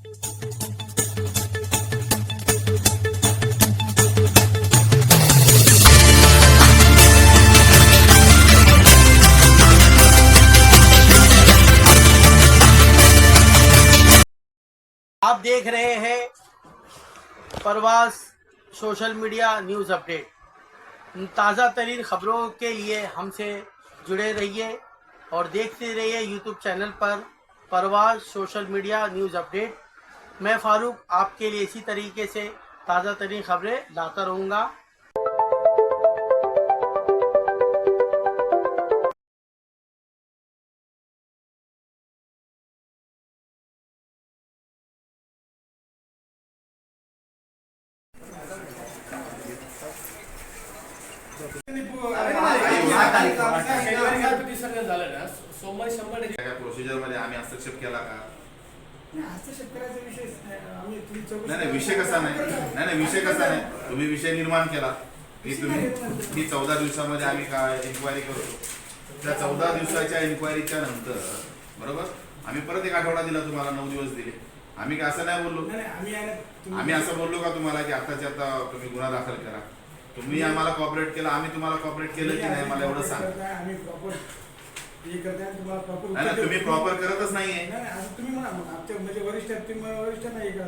आप देख रहे हैं परवास सोशल मीडिया न्यूज़ अपडेट। ताज़ा तरीन खबरों के लिए हमसे जुड़े रहिए और देखते रहिए यूट्यूब चैनल पर परवास सोशल मीडिया न्यूज़ अपडेट। मैं फारूक आपके लिए इसी तरीके से ताज़ा तरीन खबरें लाता रहूँगा। प्रोसिजर मध्ये आम्ही हस्तक्षेप केला का? हस्तक्षेप करायचा विषय नाही विषय कसा नाही विषय कसा नाही, तुम्ही विषय निर्माण केला की तुम्ही 14 दिवसामध्ये आम्ही काय इन्क्वायरी करतो. त्या 14 दिवसाच्या इन्क्वायरीच्या नंतर बरोबर आम्ही परत एक आठवडा दिला तुम्हाला, 9 दिवस दिले. आम्ही काय असं नाही बोललो, आम्ही असं बोललो का तुम्हाला की आताच्या आता तुम्ही गुन्हा दाखल करा. तुम्ही आम्हाला कॉपरेट केला, आम्ही तुम्हाला कॉपरेट केलं की नाही मला एवढं सांग. तुम्ही प्रॉपर करतच नाहीये. तुम्ही म्हणजे वरिष्ठ नाही का?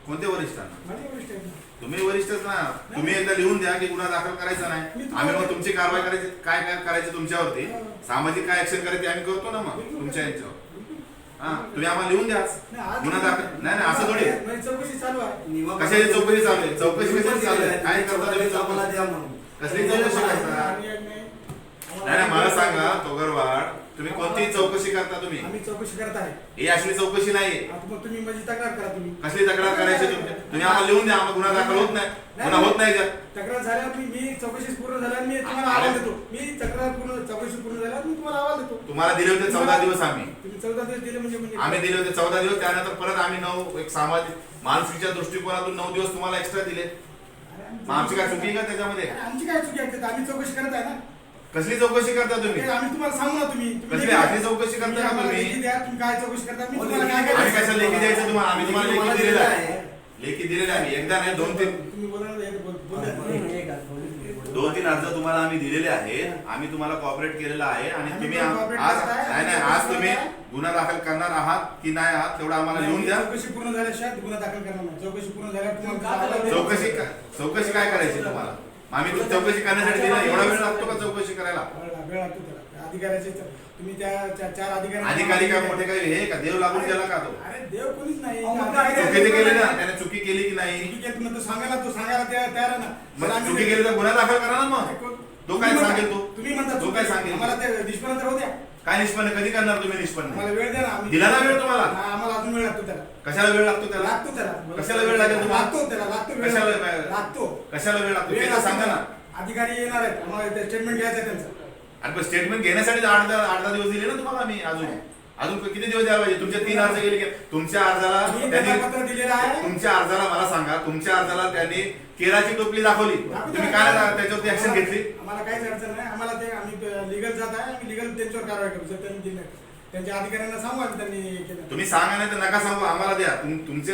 कोणते वरिष्ठांना? माझे वरिष्ठ आहेत. तुम्ही वरिष्ठच ना. तुम्ही एकदा लिहून द्या की गुन्हा दाखल करायचा नाही, आम्ही मग तुमची कारवाई करायची. काय काय करायची तुमच्यावरती, सामाजिक काय ऍक्शन करायची आम्ही करतो ना. मग तुमच्या यांच्यावर तुम्ही आम्हाला लिहून द्या गुन्हा दाखल. नाही असं थोडी चौकशी चालू आहे. कशाची चौकशी चालू आहे? चौकशी कशाची चालू आहे? काय करता तुम्ही? कसली चौकशी करता? नाही मला सांगा तोगरवाड, तुम्ही कोणती चौकशी करता? तुम्ही आम्ही चौकशी करत आहे. ही असली चौकशी नाहीये. मग तुम्ही माझी तक्रार करा. तुम्ही कसली तक्रार करायची? तुम्ही आम्हाला लिहून द्या. आम्हाला गुन्हा दाखल होत नाही, गुन्हा होत नाही का? तक्रार झाल्यावर मी चौकशी पूर्ण झाल्यावर मी तुम्हाला अहवाल देतो. मी तक्रार चौकशी पूर्ण झाल्यावर मी तुम्हाला अहवाल देतो. तुम्हाला दिले होते 14 दिवस. तुम्ही 14 दिवस दिले म्हणजे आम्ही दिले होते 14 दिवस. त्यानंतर परत आम्ही 9 एक सामाजिक मानसिकच्या दृष्टिकोनातून 9 दिवस तुम्हाला एक्स्ट्रा दिले. आमची काय चुकी का त्याच्यामध्ये? आमची काय चुकी आहे? आम्ही चौकशी करत आहे ना. कसली चौकशी करता तुम्ही? आम्ही तुम्हाला सांगू ना. तुम्ही कसली आधी चौकशी करता का तुम्ही? तुम्ही काय चौकशी करता? मी तुम्हाला आम्ही कशा लेखी द्यायचं तुम्हाला? आम्ही तुम्हाला लेखी दिलेला आहे. लेखी दिलेला आहे एकदा नाही, 2-3 तुम्ही बोला ना. 2-3 अर्ज तुम्हाला आम्ही दिलेले आहेत. आम्ही तुम्हाला कॉपरेट केलेला आहे आणि तुम्ही आज तुम्ही गुन्हा दाखल करणार आहात की नाही आहात तेवढा आम्हाला लिहून द्या. चौकशी पूर्ण झाल्याशिवाय गुन्हा दाखल करणार नाही. चौकशी पूर्ण झाल्यावर चौकशी काय करायची तुम्हाला? आम्ही चौकशी करण्यासाठी दिला. एवढा वेळ लागतो का चौकशी करायला? वेळ लागतो त्याला. अधिकाऱ्याचे तुम्ही त्या 4 अधिकारी काय मोठे काही हे का देव लागून गेला का तो? अरे देव कोणीच नाही. चुकी केली ना त्याने, चुकी केली की नाही? तो सांगायला तयार ना. मग चुकी केली तर गुन्हा दाखल करा ना. मग तो काय सांगेल? तुम्ही म्हणता तो काय सांगेल? आम्हाला ते निष्पन्न तर होऊ द्या. काय निष्पन्न कधी करणार तुम्ही? निष्पन्न आम्हाला वेळ द्या ना. दिला ना वेळ तुम्हाला. आम्हाला अजून वेळ लागतो त्याला. कशाला वेळ लागतो त्याला? कशाला वेळ लागेल तुम्हाला? कशाला वेळ लागतो ते सांगा ना. अधिकारी येणार आहेत, आम्हाला स्टेटमेंट घ्यायचं त्यांचं. अरे स्टेटमेंट घेण्यासाठी 8-10 दिवस दिले ना तुम्हाला आम्ही. अजून किती दिवस द्यायला पाहिजे? तुमचे 3 अर्ज गेले. तुमच्या अर्जाला पत्र दिलेलं आहे. तुमच्या अर्जाला मला सांगा, तुमच्या अर्जाला त्यांनी केराची टोपली दाखवली, तुम्ही काय त्याच्यावरती ऍक्शन घेतली? आम्हाला काहीच अडचण नाही. आम्हाला ते आम्ही लीगल जात आहे. आम्ही लीगल त्यांच्यावर कारवाई करू. जर त्यांनी दिलं त्यांच्या अधिकाऱ्यांना सांगू आम्ही त्यांनी केलं. तुम्ही सांगा नाही तर नका सांगू, आम्हाला द्या. तुमचे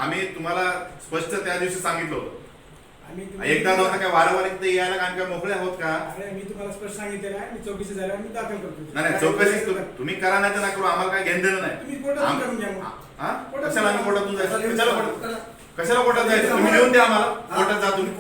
आम्ही तुम्हाला स्पष्ट त्या दिवशी सांगितलं होतं. एकदा दोनदा काय वारंवार इथे यायला आम्ही काय मोकळे आहोत का? अरे मी तुम्हाला स्पष्ट सांगितलेलं आहे. मी चौकशी झाल्यावर मी दाखल करतो. नाही चौकशी तुम्ही करा नाही तर ना करू, आम्हाला काय घेणं देणं नाही. तुम्ही कोर्टातून करून घ्या. कशाला आम्ही कोर्टातून जायचं? कशाला कोर्टात जायचं? तुम्ही लिहून द्या आम्हाला. कोर्टात जा तुम्ही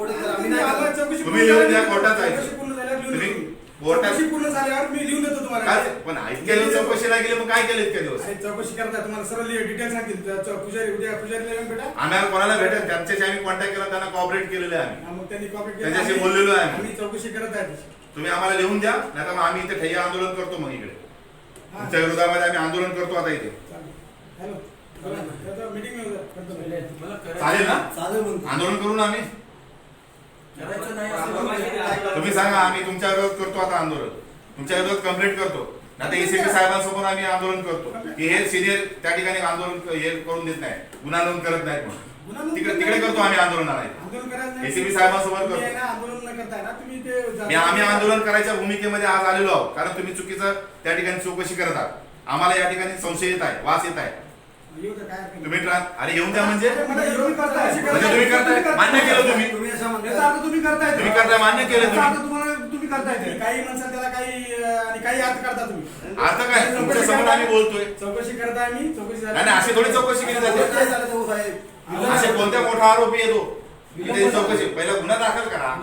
लिहून द्या. कोर्टात जायचं तुम्ही. चौकशी पूर्ण झाल्यावर मी लिहून देतो तुम्हाला. पण इतक्या दिवस चौकशी नाही केली, मग काय केलं इतक्या दिवस? चौकशी करता तुम्हाला सर्व डिटेल सांगतील. पुजारीला येऊन भेटा. आम्हाला कोणाला भेटेल त्यांच्याशी आम्ही कॉन्टॅक्ट केला, त्यांना कॉपरेट केलेलं आहे आम्ही. मग त्यांनी कॉपरेट त्यांच्याशी बोललेलो आहे आम्ही. चौकशी करत आहे. तुम्ही आम्हाला लिहून द्या, नाही तर मग आम्ही इथे ठय्या आंदोलन करतो. मग इकडे तुमच्या विरोधामध्ये आम्ही आंदोलन करतो आता इथे. हॅलो मीटिंग चालेल ना? आंदोलन करू ना आम्ही. तुम्ही सांगा, आम्ही तुमच्या विरोधात करतो आता आंदोलन. तुमच्या विरोधात कंप्लेंट करतो. आता एसीपी साहेबांसमोर आम्ही आंदोलन करतो की हे सिनियर त्या ठिकाणी आंदोलन हे करून देत नाही, गुन्हा नोंद करत नाहीत म्हणून. तिकडे करतो आम्ही आंदोलन. एसीपी साहेबांसमोर करतो. आम्ही आंदोलन करायच्या भूमिकेमध्ये आज आलेलो आहोत, कारण तुम्ही चुकीचं त्या ठिकाणी चौकशी करत आहात. आम्हाला या ठिकाणी संशय येत आहे, वास येत आहे. येऊ द्या, काय हरकत नाही. तुम्ही अरे येऊन द्या म्हणजे मला येऊन करताय. म्हणजे तुम्ही करताय मान्य केलं तुम्ही याचा अर्थ तुम्ही करताय. तुम्ही करताय मान्य केलं याचा अर्थ तुम्ही तुम्हाला तुम्ही करताय ते. काही म्हणसाल त्याला काही आणि काही अर्थ करता तुम्ही. आता काय तुमच्या समोर आम्ही बोलतोय चौकशी करताय मी चौकशी झाली. नाही अशी थोडी चौकशी केली जाते असे कोणत्या मोठा आरोपी येतो त्याची चौकशी पहिला गुन्हा दाखल करा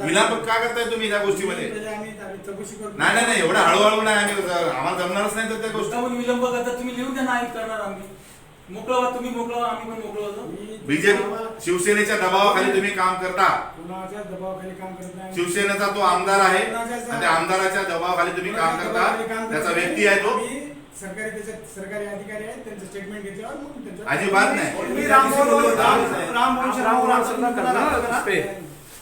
विलंब का करताय तुम्ही त्या गोष्टीमध्ये त्याची आम्ही चौकशी करतो. नाही नाही एवढं हळूहळू नाही आम्ही आम्हाला जमणारच नाही तर त्या गोष्टी विलंब करता तुम्ही लिहून द्या नाही करणार आम्ही मोकळा तुम्ही मोकळा आम्ही पण मोकळं होतो. बीजेपी शिवसेनेच्या दबावाखाली तुम्ही काम करता कुणाच्या दबावाखाली काम करत नाही. शिवसेनेचा तो आमदार आहे आणि त्या आमदाराच्या दबावाखाली तुम्ही काम करता त्याचा व्यक्ती आहे तो आम्ही सरकारी त्याच्यात सरकारी अधिकारी आहेत त्यांचं स्टेटमेंट घेतल्यावर मग त्यांच्यावर अजिबात नाही तुम्ही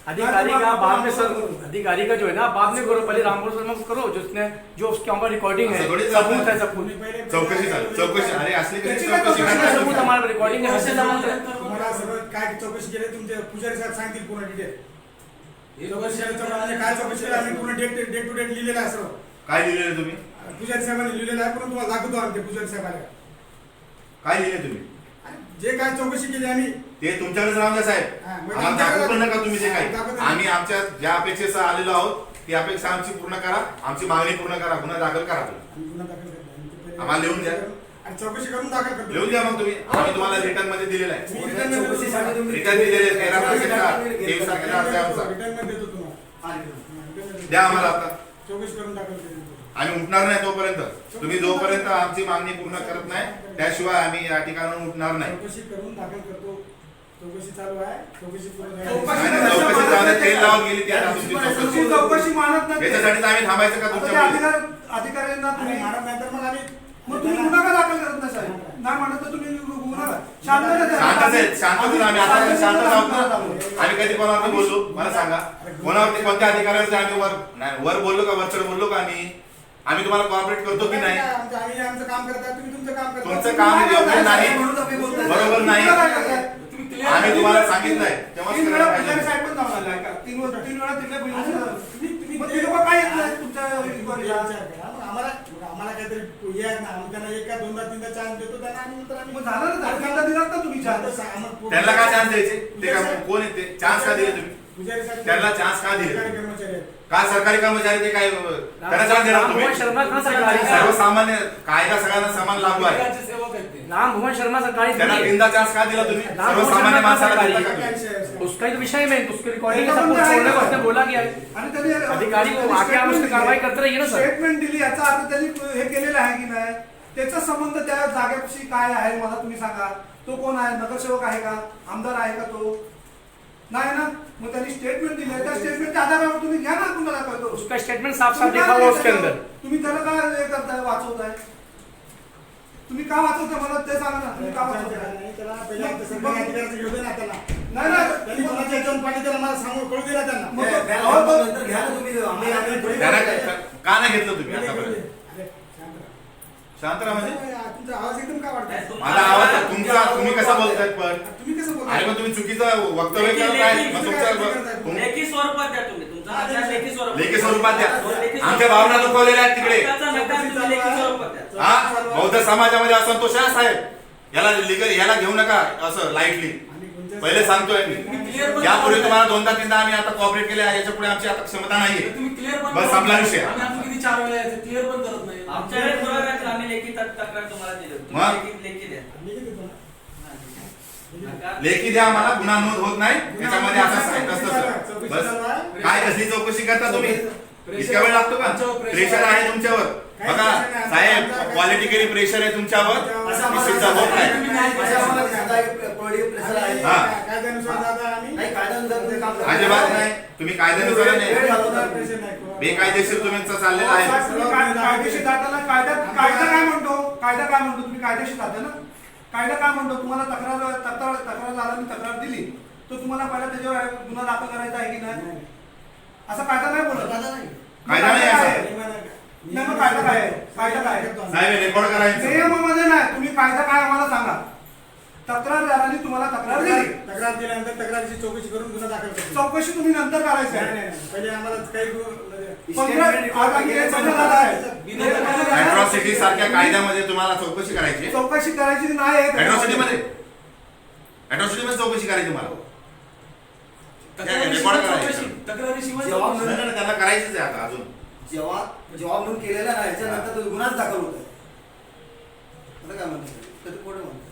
अधिकारी का बाद में सर अधिकारी का जो है ना बाद में करो पहले रामपुर शर्मा को करो जिसने जो उसके हमारा रिकॉर्डिंग है असं थोडी सबूत है सबूत तुम्ही पहिले चौकशी चालू चौकशी अरे असली कशी त्याची काय चौकशी चौकशी करणार सबूत तुम्ही? हमारा रिकॉर्डिंग है हर्षद सामंत तुम्हाला सगळं काय चौकशी केली तुमचे पुजारी साहेब सांगतील पूर्ण डिटेल चौकशी केली म्हणजे काय चौकशी केली आम्ही पूर्ण डेट टू डेट लिहिलेलं आहे सर्व काय लिहिलेलं तुम्ही पुजारी साहेबांनी लिहिलेलं आहे पण तुम्हाला दाखवतो आम्ही ते पुजारी साहेबाला काय लिहिले तुम्ही जे काय चौकशी केली आम्ही ते तुमच्याकडेच राहून द्या साहेब हा, मग आम्हाला दाखवू पण नका तुम्ही जे काही दाखवतो ना. आम्ही आमच्या ज्या अपेक्षेसह आलेलो आहोत ती अपेक्षा आमची पूर्ण करा आमची मागणी पूर्ण करा गुन्हा दाखल करा तुम्ही. आम्ही गुन्हा दाखल करतो. आम्ही ते पहिले- आम्हाला लिहून द्या. आणि चौकशी करून दाखल करतो. लिहून द्या मग तुम्ही आम्ही तुम्हाला रिटर्न मध्ये दिलेला आहे मी रिटर्न मध्ये देतो. रिटर्न दिलेले 13% तारखेला अर्ज आहे आमचा रिटर्न मध्ये देतो तुम्हाला. रिटर्न मध्ये देतो. द्या आम्हाला आता चौकशी करून दाखल केली. आम्ही उठणार नाही तोपर्यंत तुम्ही जोपर्यंत आमची मागणी पूर्ण करत नाही त्याशिवाय आम्ही या ठिकाणाहून उठणार नाही चौकशी करून दाखल करतो. चौकशी चालू आहे. चौकशी पूर्ण नाही, नाही, चौकशी चालू आहे. तेल लावून गेली ती आता तुमची तुमची चौकशी चौकशी मानत नाही याच्यासाठी तर आम्ही थांबायचं का आता ते तुमच्या अधिकाऱ्यांना आणि तुम्ही मॅडम नंतर मग आम्ही मग तुम्ही गुन्हा का दाखल करत नाही साहेब नाही म्हणत तर तुम्ही गुन्हा शांतता द्या. शांतच शांतच आम्ही आता शांत आहोत ना आम्ही कधी कोणावरती बोललो मला सांगा कोणावरती कोणत्या अधिकाऱ्यावरती आम्ही वर बोललो का वरचढ बोललो का आम्ही तुम्हाला कॉर्पोरेट करतो की नाही आम्ही आमचं काम करता तुम्ही तुमचं काम करता. तुमचं काम योग्य नाही म्हणून आम्ही बोलतोय. बरोबर नाही तुम्ही clear आम्ही तुम्हाला सांगितलंय तेव्हाच तीन करायला वेळा पुजारी पाहिजे. साहेब पण जाऊन आले आहे का? तीन वेळा तिथल्या तुम्ही मग ते लोक काय येत नाही तुमच्या ते inquiry ला? विचार करा. मग आम्हाला काहीतरी हे आहे ना आम्ही त्यांना एका दोनदा तीनदा चान्स देतो त्यांना आणि नंतर आम्ही मग झालं ना तारखेला दिलात ना तुम्ही चार त्यांना काय चान्स द्यायचे ते का कोण येते चान्स का दिले तुम्ही पुजारी साहेब त्यांना चान्स का दिले? सरकारी कर्मचारी आहेत. का सरकारी कर्मचारी ते काय त्यांना चान्स देणार राम भुवन तुम्ही शर्मा कहाँ सरकारी है? सर्वसामान्य कायदा सगळ्यांना समान लागू आहे सरकारचे सेवक आहेत ते. राम भुवन शर्मा सरकारी त्यांना थोड़ी है। तीनदा चान्स का दिला तुम्ही राम भुवन सर्वसामान्य शर्मा माणसाला सरकारी देता का काय तुम्ही? विषय आहे? उसका ही तो विषय में उसके रिकॉर्डिंग तो सब पण कुछ आहे छोड़ने ना. को उसने बोला गया है आणि त्यांनी अधिकारी को आके आप उसकी कार्रवाई करते रहिए ना सर स्टेटमेंट दिली याचा अर्थ त्यांनी हे केलेलं आहे की नाही त्याचा संबंध त्या जागेशी काय आहे मला तुम्ही सांगा तो कोण आहे नगरसेवक आहे का आमदार आहे का तो नाही ना मग त्यांनी स्टेटमेंट दिले त्या स्टेटमेंटच्या आधारावर तुम्ही घ्या ना तुम्हाला कळतो उसका स्टेटमेंट साफ साफ लिखा हुआ उसके अंदर तुम्ही त्याला काय हे करताय वाचवताय तुम्ही का वाचवताय मला ते सांगा ना तुम्ही का वाचवताय नाही, त्याला पहिले आमच्या सरकारी अधिकाऱ्याचं घेऊ दे ना त्याला. नाही ना त्यांनी कोणाच्या याच्यावरून पाणी त्याला मला सांगू कळू दिला त्यांना. मग त्यांना का नाही घेतलं तुम्ही आतापर्यंत अरे, शांत राहा. शांत राहा म्हणजे तुमचा आवाज एकदम का वाढताय? माझा आवाज तुमचा तुम्ही कसा बोलताय पण तुम्ही कसं आणि बोलताय? मग तुम्ही चुकीचं वक्तव्य केलं काय मग तुमचं लेखी स्वरूपात द्या तुम्ही तुमचा आधार लेखी स्वरूपात लेखी स्वरूपात द्या लेखी आमच्या भावना दुखवलेल्या आहेत तिकडे त्याचा नकार तुम्ही लेखी स्वरूपात द्या हा बौद्ध समाजामध्ये असंतोष आहे साहेब याला याला घेऊ नका असं लाईटली आम्ही कोणत्याच- पहिले सांगतोय मी clear पण यापूर्वी तुम्हाला दोनदा तीनदा आम्ही आता कॉपरेट केले याच्या पुढे आमची आता क्षमता नाहीये तुम्ही क्लिअर पण बस संपला विषय. आम्ही आता किती 4 वेळा यायचं क्लिअर पण करत नाही आमच्याकडे पुरावा आहे तर आम्ही लेखी तक्रार तुम्हाला दिली मग? तुम्ही लेखी द्या आम्ही किती देतो ना? नकार- लेखी द्या आम्हाला गुन्हा नोंद होत नाही त्याच्यामध्ये असं चौकशी तसं चालू बस आहे. काय कसली चौकशी करता तुम्ही इतका वेळ लागतो का प्रेशर आहे तुमच्यावर बघा साहेब क्वालिटीकरी प्रेशर आहे तुमच्यावर निश्चितचा होत नाही हा. कायद्यानुसार जाता आम्ही अजिबात नाही तुम्ही कायद्यानुसार नाही प्रेशर नाही. बेकायदेशीर तुमचं चाललेलं आहे तुम्ही कायदेशीर जाताना कायदा काय म्हणतो तुम्ही कायदेशीर जाता ना कायदा काय म्हणतो तुम्हाला तक्रार झाला तक्रार दिली तर तुम्हाला पहिला त्याच्यावर गुन्हा दाखल करायचा आहे की नाही असा कायदा नाही बोलत कायदा नाही असा. नाही मग कायदा काय आहे? कायदा काय आहे? साहेब रेकॉर्ड करायचं नियमामध्ये नाही तुम्ही कायदा काय आम्हाला सांगा तक्रारदारांनी तुम्हाला तक्रार दिली तक्रार दिल्यानंतर तक्रारीची चौकशी करून गुन्हा दाखल करतो. चौकशी तुम्ही नंतर करायची नाही, आहे नाही, नाही. पहिले आम्हाला काही आज आम्ही हे बंद झालं आहे. अॅट्रॉसिटी सारख्या कायद्यामध्ये तुम्हाला चौकशी करायची चौकशी करायची नाही आहे. अॅट्रॉसिटी मध्ये चौकशी करायची मला तक्रारीशिवाय रेकॉर्ड करायचं. चौकशी, तक्रारीशिवाय जबाब चौकशी. नाही, त्यांना करायचीच आहे आता अजून जबाब नोंद केलेला नाही याच्यानंतर तो गुन्हाच दाखल होत आहे. आता काय म्हणतात तर ते पुढे म्हणतात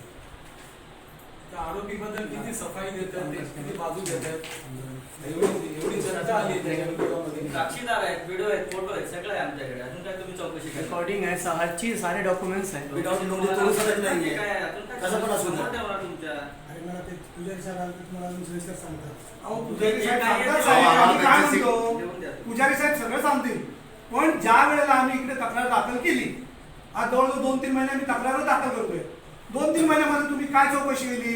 त्या आरोपीबद्दल किती सफाई देतात ते, किती बाजू देतात, एवढी चर्चा आली त्याच्यामध्ये. साक्षीदार आहेत, व्हिडिओ आहेत, फोटो आहेत, सगळं आहे आमच्याकडे. अजून काय तुम्ही चौकशी करा? रिकॉर्डिंग है, हर चीज, सारे डॉक्यूमेंट्स हैं. विदाउट नोंद तोडू शकत नाहीये. काय आहे? अजून काय कसं पण असू द्या. समोर ठेवणार तुमच्या? अरे मला ते पुजारी साहेब आले ते तुम्हाला अजून सविस्तर सांगतात. अहो, पुजारी साहेब जे काय सांगतात आहे साहेब, ते आम्ही काय आम्हाला म्हणतो देऊन द्या. पुजारी साहेब सगळं सांगतील, पण ज्या वेळेला आम्ही इकडे तक्रार दाखल केली, आज जवळजवळ 2-3 महिने आम्ही तक्रार दाखल करतोय. 2-3 महिन्यामध्ये तुम्ही काय चौकशी केली?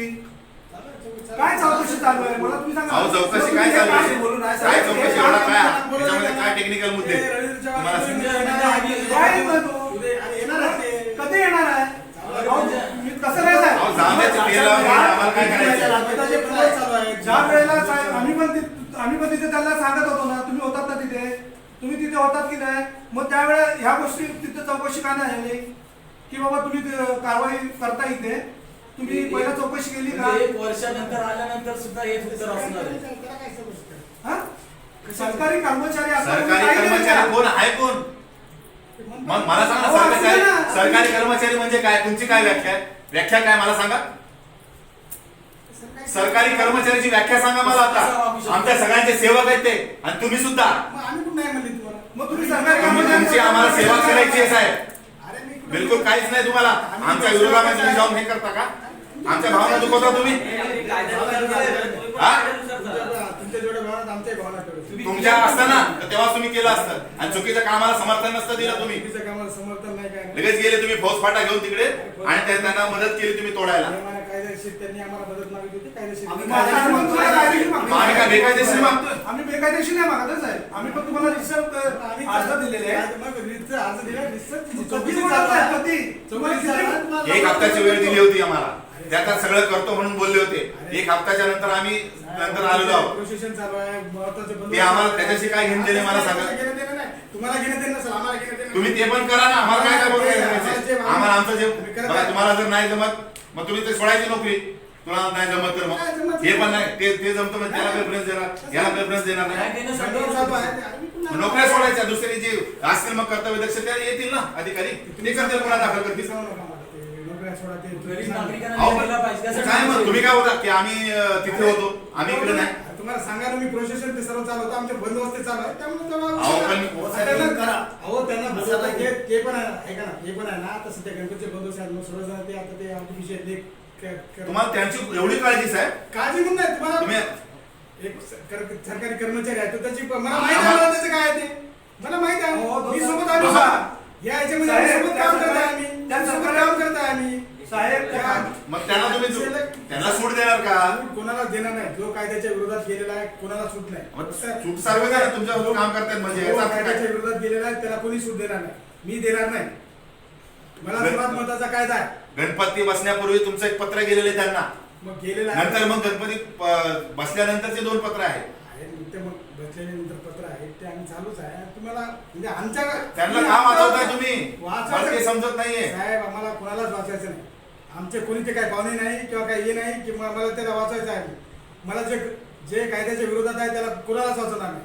काय चौकशी चालू आहे मला तुम्ही सांगा. अहो चौकशी काय चालू आहे? बोलून आहे काय साहेब. चौकशी एवढा काय त्याच्यामध्ये काय टेक्निकल मुद्दे तुम्हाला काय येतोय तो? येणार आहे ते. कधी येणार आहे? अहो, मी कसं नाही साहेब. अहो, जांभळ्याचे तेल लावून आम्हाला काय करायचं? आताचे प्रयोग चालू आहेत. ज्या वेळेला साहेब आम्ही पण तिथे त्यांना सांगत होतो ना, तुम्ही होतात ना तिथे, तुम्ही तिथे होतात की नाही, मग त्यावेळेला ह्या गोष्टी तिथे चौकशी का नाही झाली की बाबा तुम्ही कारवाई करता इथे, तुम्ही पहिला चौकशी केली का? म्हणजे 1 वर्षानंतर आल्यानंतर सुद्धा हेच उत्तर असणार आहे. हा? सरकारी कर्मचारी असतात, सरकारी काय केलं कर्मचारी का? कोण आहे कोण? मग मला सांगा अहो, असं सरकारी ना. सरकारी कर्मचारी म्हणजे काय? तुमची काय व्याख्या आहे? व्याख्या काय मला सांगा. सरकारी कर्मचाऱ्याची व्याख्या सांगा मला आता. आमच्या सगळ्यांचे सेवक आहेत ते, आणि तुम्ही सुद्धा. मग आम्ही पण नाही म्हणले तुम्हाला. मग तुम्ही सरकारी तुमची कर्मचारी आम्हाला सेवा करायची आहे साहेब. अरे मी कुठं- बिलकुल काहीच नाही तुम्हाला. आमच्या विरोधामध्ये तुम्ही जाऊन हे करता का? आमच्या भावना दुखवता तुम्ही. हे आम्ही कायद्यानुसार चालू आहे. तुम्ही पण हा? कायद्यानुसार चाला. तुमच्या जेवढ्या भावनात आमच्या भावना ठेवतो. तुमच्या असताना तेव्हा तुम्ही केलं असतं, आणि चुकीच्या कामाला समर्थन नसतं दिलं तुम्ही. चुकीच्या कामाला समर्थन नाही काय नाही. लगेच गेले तुम्ही फौजफाटा घेऊन तिकडे, आणि त्यांना मदत केली तुम्ही तोडायला. नियमाने कायदेशीर त्यांनी आम्हाला मदत मागितली होती. कायदेशीर आम्ही मग आता मग तुम्हाला कायदेशीर मागणी. मग आम्ही काय बेकायदेशीर मागतोय? आम्ही बेकायदेशीर नाही मागतच आहे. आम्ही पण तुम्हाला रिसर्च अर्ज दिलेले आहे. मग रीतचं अर्ज दिला, रिसर्च कधी चौकशी बोलत चालू आहे? आहे. कधी? तुम्हाला चौकशी चालू आहे. किती- एक हप्त्याची वेळ दिली होती आम्हाला, त्यात सगळं करतो म्हणून बोलले होते. 1 हप्त्याच्या नंतर आम्ही नंतर आलेलो आहोत. प्रोसेशन चालू आहे. महत्त्वाचे बंदोबस्त- ते आम्हाला त्याच्याशी काय घेणं देणं मला सांगा. घेणं देणं नाही. तुम्हाला घेणं देणं नसेल, आम्हाला घेणं देणं तुम्ही ते पण करा ना. आम्हाला काय काय बोलायचं? आम्हाला आमचं जे तुम्ही करत बघा, आहे. तुम्हाला जर नाही जमत मग तुम्ही ते सोडायची नोकरी. तुम्हाला नाही जमत तर काय मग जमत हे पण नाही. ते जमतं म्हणजे त्याला प्रेफरन्स देणार, याला प्रेफरन्स देणार काय नाही. देणं बंदोबस्त सगळं चालू आहे. आम्ही पण मग नाही. नोकऱ्या सोडायच्या. दुसरे जे असतील मग कर्तव्यदक्ष ते येतील ना अधिकारी, ते करतील, गुन्हा दाखल करतील. सांगू नका मला. ते नोकऱ्या सोडा, ते गरीब नागरिकांना अहो, न्याय दिला पाहिजे. काय त्यासाठी मग तुम्ही काय होता की आम्ही तिथे होतो, आम्ही इकडे नाही. तुम्हाला सांगा ना, मी प्रोसेशन ते सर्व चालू होतं. आमचे बंदोबस्त चालू आहे. त्यामुळे तेवढा अहो, उशीर पण- झाला. साहेब, करा. अहो त्यांना बोलवलं, ते पण आहे, ऐका ना, हे पण आहे ना. आता सध्या गणपतीचे बंदोबस्त आहेत. मग सर्वजण ते आता ते आर्टिफिशियल ते तुम्हाला त्यांची एवढी काळजी साहेब. काळजी म्हणून नाही तुम्हाला. तुम्ही एक सरकारी कर्मचारी आहे, तो त्याची मला माहिती आहे मला त्याचं काय आहे ते. मला माहिती आहे. हो, मी दोन- सोबत आम्ही हा. या याच्यामध्ये आम्ही साहेब, सोबत काम त्या करताय सरकारी- आम्ही. त्या सोबत सरकारी- काम करताय आम्ही. साहेब, मग त्यांना तुम्ही त्यांना सूट देणार का? सूट कोणाला देणार नाही. जो कायद्याच्या विरोधात गेलेला आहे कोणाला सूट नाही. मग सूट सार्वजनिक तुमच्या काम करतात म्हणजे जो याचा अर्थ काय? कायद्याच्या विरोधात गेलेला आहे त्याला कोणी सूट देणार नाही. मी देणार नाही. मला सर्वात महत्वाचा कायदा आहे. गणपती बसण्यापूर्वी तुमचं एक पत्र गेलेले त्यांना, मग गेलेला आहे. नंतर मग गणपती बसल्यानंतरचे 2 पत्र आहे. ते मग बसल्यानंतर पत्र आहे ते आम्ही चालूच आहे. तुम्हाला म्हणजे आमच्या त्यांना काम वाचवताय तुम्ही, वाचायचं- मला ते समजत नाहीये. साहेब आम्हाला कोणालाच वाचायचं नाही. आमचे कोणी ते काय पाहुणे नाही किंवा काही हे नाही की मला त्याला वाचायचं आहे. मला जे कायद्याच्या विरोधात आहे त्याला कोणालाच वाचवणार नाही.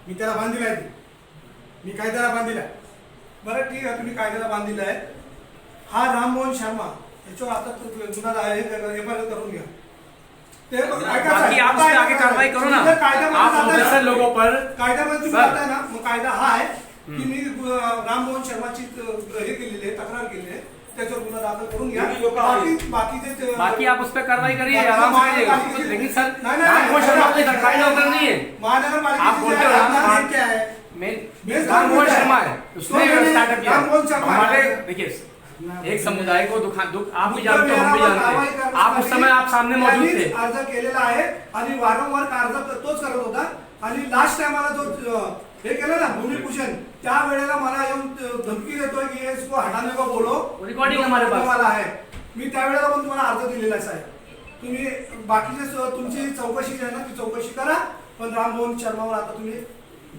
मी त्याला बांधील आहे. मी कायद्याला बांधील आहे. बरं ठीक आहे, तुम्ही कायद्याला बांधलेला आहे. हा राममोहन शर्मा याच्यावर आता गुन्हा आहे, एफआयआर करून घ्या. ते ऐका बाकी साहेब, आप उस पे आगे कार्रवाई करो ना. जर कायद्यामध्ये आप जाताय ना- ऑफिसर लोगों पर कायद्यामध्ये तुम्ही सर. जाताय ना, मग कायदा हा आहे की मी राममोहन शर्माची हे केलेली आहे, तक्रार केलेली आहे, त्याच्यावर गुन्हा दाखल करून घ्या. तुम्ही लोकं आहे. बाकीचे बाकी आप उस पर कार्रवाई करिए, बाकी आराम से बाकी- करिए. लेकिन सर नहीं, नहीं, राममोहन शर्मा अपने सरकारी नौकर नहीं है. आप महानगरपालिकेचे बोलते जे हो आहे, ना, नेम क्या है? मैं राममोहन शर्मा है, उसने स्टार्टअप किया. राममोहन शर्मा है. हमारे देखिए एक समुदाय को दुख आप भी जानते हो, हम भी जानते हैं. आप उस समय आप सामने मौजूद थे. अर्ज केलेला आहे आणि वारंवार अर्ज तोच करत होता. आणि लास्ट टाइमाला जो हे केलं ना भूमिपूजन, त्या वेळेला मला येऊन धमकी देतोय की इसको हटाने को बोलो. Recording हमारे पास. मला आहे. मी त्यावेळेला पण तुम्हाला अर्ज दिलेला आहे साहेब. तुम्ही बाकीचे तुमची चौकशी जी आहे ना ती चौकशी करा, पण राममोहन शर्मावर आता तुम्ही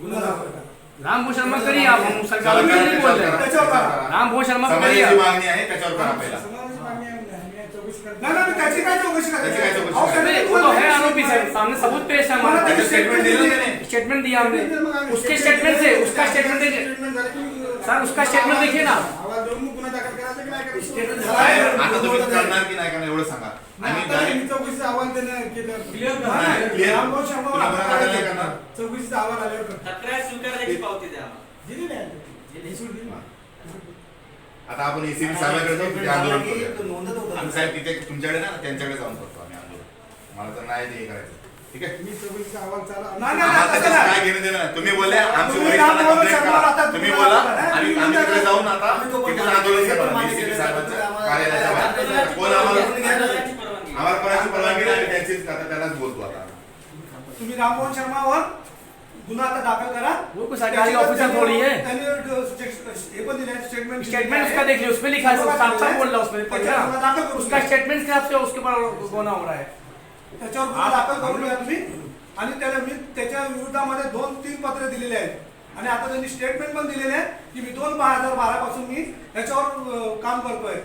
गुन्हा दाखल करा. रामभाऊ शर्मा करिए आप, हम सरकार में नहीं बोल रहे हैं। त्याच्यावर करा. रामभाऊ शर्मा को करिए समाजाची आप। मागणी आहे त्याच्यावर करा पहिला. समाजाची मागणी आहे, मी चौकशी करतो. नाही नाही त्याची काय चौकशी त्याची काय चौकशी अहो, करायची? नहीं, वो तो है आरोपी सर, सामने सबूत पेश है हमारे त्याचं पास। स्टेटमेंट दिलं त्याने. स्टेटमेंट दिया हमने, मग आम्ही उसके स्टेटमेंट से, उसका स्टेटमेंट देखिए स्टेटमेंट झालं की सर, उसका स्टेटमेंट देखिए ना। आवाज देऊन मग गुन्हा दाखल करायचा की नाही करायचा? स्टेटमेंट साहेब, आता तुम्ही करणार की नाही करणार एवढं सांगा. आम्ही आता direct- मी चौकशीचा अहवाल देणं केलं. Clear करा. नाही, clear. रामभाऊ शर्मा तुला गुन्हा दाखल नाही करणार. चौकशीचा अहवाल आल्यावर करतो. तक्रार स्वीकारण्याची पावती द्या आम्हाला. दिलेली आहे. दिलेली आहे. आता आपण एसीबी साहेबांकडे जाऊ तिथे आंदोलन तो करूया. नोंदत होता. आणि साहेब तिथे तुमच्याकडे ना त्यांच्याकडे जाऊन करतो आम्ही आंदोलन. मला तर नाही ते हे करायचं. ठीक आहे. मी चौकशीचा अहवाल चालू नाही, नाही, आम्हाला तसं त्याचं नाही. काय घेणं देणं नाही. तुम्ही बोलले आमची तुम्ही वरिष्ठांना रामभाऊ complaint शर्मा करा. आता तुम्ही तुम्ही बोला बोला. आणि आम्ही तिकडे जाऊन आता आम्ही तो तिथे पण आंदोलन मान्य करणार. केलं. एसीबी साहेबांच्या आम्हाला- कार्यालयाच्या बाहेर. आंदोलनाची कोण आम्हाला आंदोलनाची परवानगी. आम्हाला कोणाची परवानगी नाही. त्यांचीच आता त्यालाच बोलतो आता. तुम्ही राममोहन शर्मावर गुन्हा आता दाखल करा. वो कोई सरकारी ऑफिसर थोड़ी है। त्यांनी हे पण दिले स्टेटमेंट. स्टेटमेंट उसका देख लियो, उसमें लिखा है, साफ साफ बोल रहा है उसमें, पढ़ त्याच्यावर गुन्हा ना। दाखल करू उसका स्टेटमेंट के हिसाब से उसके ऊपर गुनाह हो रहा है। त्याच्यावर गुन्हा दाखल करून घ्या तुम्ही. आणि त्याला मी त्याच्या विरोधामध्ये 2-3 पत्र दिलेले आहेत आणि आता त्यांनी स्टेटमेंट पण दिलेले आहे की मी 2012 पासून मी याच्यावर काम करतोय,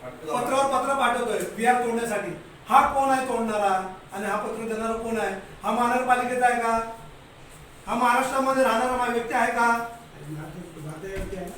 पत्रावर पत्र पाठवतोय बिहार तोडण्यासाठी. हा कोण आहे तोडणारा आणि हा पत्र देणारा कोण आहे? हा महानगरपालिकेचा आहे का? हा महाराष्ट्रामध्ये राहणारा व्यक्ती आहे का?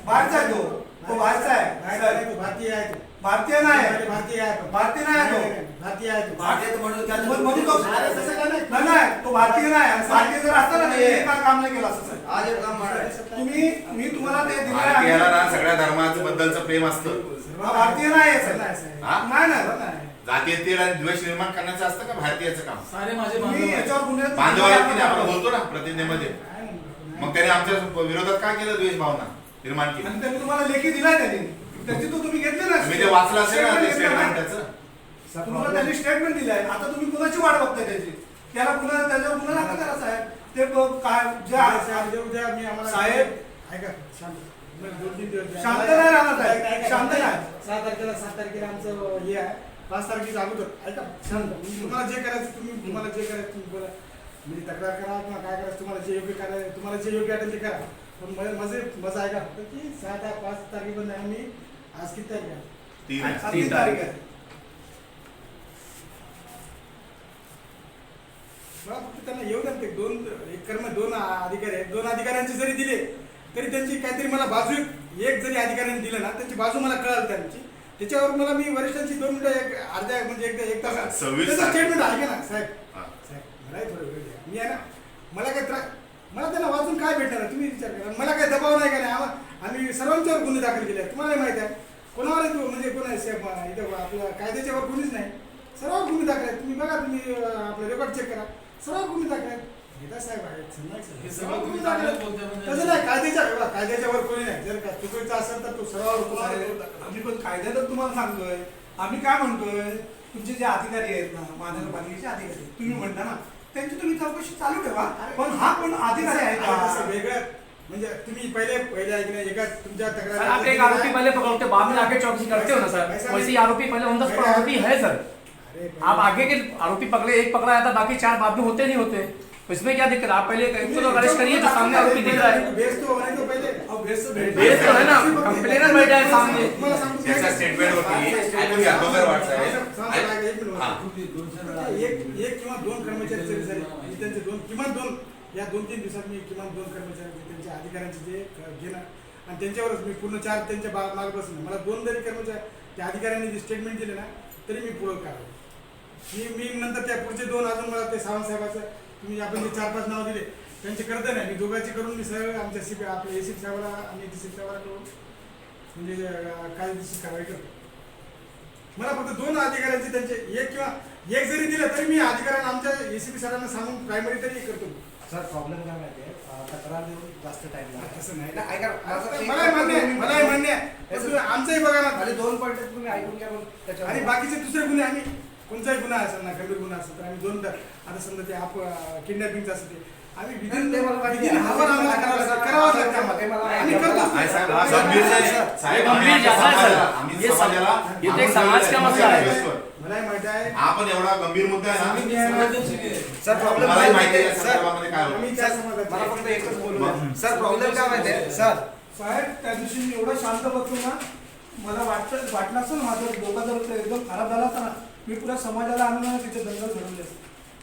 बाहेरचा आहे तो बाहेरचा आहे. भारतीय आहे तो. भारतीय नाही, भारतीय आहे तो. भारतीय नाही तो. भारतीय आहे तो. भारतीय म्हणून काय म्हणून तो तसं काय नाही. नाही नाही, तो भारतीय नाही. आणि भारतीय जर असता ना तर हे काम नाही केलं असं साहेब. आज एक काम मारायचं. मी तुम्हाला ते दिलं भारतीयाला आहे. ना सगळ्या धर्माचं बद्दलचं प्रेम असतं. हा भारतीय नाही आहे नाही, साहेब. साहेब. हा? नाही नाही जातीयतेल आणि द्वेष निर्माण करण्याचं असतं का भारतीयाचं काम? सारे माझे तुम्ही बांधव आहेत. याच्यावर गुन्हे बांधव आहेत की नाही आपण बोलतो ना प्रतिज्ञेमध्ये. काय म्हणतो? मग त्याने आमच्या विरोधात काय केलं? द्वेष भावना निर्माण केली. आणि त्यांनी तुम्हाला लेखी दिलाय त्यांनी त्याची तो तुम्ही घेतले ना. तुम्ही ते वाचलं असेल ना ते Statement घेतलं स्टेटमेंट ना. त्याचं. तुम्हाला त्यांनी स्टेटमेंट दिलाय. आता तुम्ही कुणाची वाट बघताय त्याची? त्याला पुन्हा त्याच्यावर गुन्हा दाखल करा साहेब. ते काय जे साहेब, उद्या मी आम्हाला साहेब. ऐका शांत. मग 2-3 दिवस द्या. शांत नाही राहणार साहेब. ऐका, ऐका, शांत ऐका. नाही. 7 तारखेला आमचं हे आहे. 5 तारखेच्या अगोदर ऐका शांत. तुम्हाला जे करायचं तुम्हाला जे करायचं तुम्ही बोला. म्हणजे तक्रार करा किंवा काय करायचं तुम्हाला जे योग्य करायचं तुम्हाला जे योग्य वाटेल ते करा. पण माझं ऐका फक्त की 5 तारखेपर्यंत आम्ही आज किती तारीख आहे? 3 आहे. आज 3 तारीख आहे. मला फक्त त्यांना येऊ द्या. ते दोन अधिकारी आहेत. 2 अधिकाऱ्यांचे जरी दिले तरी त्यांची काहीतरी मला बाजू एक जरी अधिकाऱ्यांनी दिलं ना त्यांची बाजू मला कळाल त्यांची. त्याच्यावर मला मी वरिष्ठांची 2 मिनिटं अर्ध्या म्हणजे एक तास 26 स्टेटमेंट आहे का ना साहेब? हा. साहेब मलाही थोडं वेळ द्या. मी आहे ना मला काय मला त्यांना वाचून काय भेटणार आहे? तुम्ही विचार करा. मला काय दबाव नाही का नाही. आम्ही सर्वांच्यावर गुन्हे दाखल केले आहेत. तुम्हाला माहिती आहे कोणावर म्हणजे कोण आहे इथं आपल्या कायद्याच्यावर गुन्हेच नाही. सर्वांवर गुन्हे दाखल आहेत. तुम्ही बघा तुम्ही आपलं रेकॉर्ड चेक करा. सर्वांवर गुन्हे दाखल आहेत. गीता साहेब आहेत हे सर्वांवर सगळं तुम्ही गुन्हे दाखल आहेत. चांगलं बोलताय म्हणजे- तसं नाही कायद्याच्यावर कोणी नाही. जर का चुकीचं असेल तर तो सर्वांवर आम्ही पण कायद्यातच तुम्हाला सांगतोय. आम्ही काय म्हणतोय तुमचे जे अधिकारी आहेत ना महानगरपालिकेचे अधिकारी तुम्ही म्हणता ना त्यांची तुम्ही चौकशी चालू ठेवा. पण हा कोण अधिकारी आहे तसं का? वेगळं म्हणजे तुम्ही पहिले ऐकलं एका तुमच्या सर आप एक आरोपी पहले पकड़ते बाद में आके चौकसी करते हो ना सर? वैसे ही आरोपी पहले ऑन द स्पॉट आरोपी है सर। आप आगे के आरोपी पकड़े, एक पकड़ा जाता, बाकी 4 बाद में होते नहीं होते। तो इसमें क्या दिक्कत? आप पहले एक तो अरेस्ट करिए जो सामने आरोपी दिख रहा है। बेस तो होने तो पहले अब बेस तो बेस तो है ना, कंप्लेनर बैठा है सामने। तुम्हाला सांगतो त्याचा स्टेटमेंट होती ऐकून घ्या दोघं वाटत एक किंवा 2 कर्मचारी जरी झाले म्हणजे त्यांचे किमान 2 या 2-3 दिवसात मी किमान 2 कर्मचारी त्यांच्या अधिकाऱ्यांचे जे घेणं आणि त्यांच्यावरच मी पूर्ण 4 त्यांच्या मागे बसून मला 2 जरी कर्मचारी त्या अधिकाऱ्यांनी जे स्टेटमेंट दिले ना तरी मी पुढं काढलं. मी नंतर त्या पुढचे 2 अजून मला ते सावंत साहेबाचं तुम्ही आपण जे 4-5 नाव दिले त्यांचे करते नाही. मी दोघांचे करून मी सरळ आमच्या सीपी आपल्या एसीपी साहेबाला आणि डीसीपी साहेबाला करून म्हणजे कायदेशीर कारवाई करतो. मला फक्त 2 अधिकाऱ्यांचे त्यांचे एक जरी दिलं तरी मी अधिकाऱ्यांना आमच्या एसीपी सरांना सांगून प्रायमरी तरी करतो. सर प्रॉब्लेम काय माहिती आहे तक्रार देऊन जास्त टाइम लागतो. तसं नाही नाही, ऐका माझं एक- मलाही मान्य आहे. पण तुम्ही आमचंही बघा ना खाली 2 पॉईंट तुम्ही ऐकून घ्या पण त्याच्यावर आणि बाकीचे दुसरे गुन्हे आम्ही कोणताही गुन्हा असेल ना गंभीर गुन्हा असेल तर आम्ही 2 आता समजा ते किडनॅपिंगचं असं ते आम्ही ते मला माहिती आहे. आम्हाला करावंच लागतं आम्हाला. आम्ही करतो. गंभीर नाही. साहेब गंभीर ज्यादा है सर। आम्ही ये समाजाला ये तो एक समाज का मसला है। मलाही माहिती आहे हा पण एवढा गंभीर मुद्दा आहे आम्ही ना. संवेदनशील आहे. सर प्रॉब्लेम मलाही माहिती आहे या संदर्भामध्ये काय होतं. आम्ही त्या समाजात मला फक्त एकच बोलू मग. द्या. सर प्रॉब्लेम काय माहितीये सर साहेब त्या दिवशी मी एवढं शांत बसलो ना, मला वाटलं असं ना माझं डोका जर एकदम खराब झाला असता ना, मी पुऱ्या समाजाला आणून ना तिथे दंगल घडवली असते.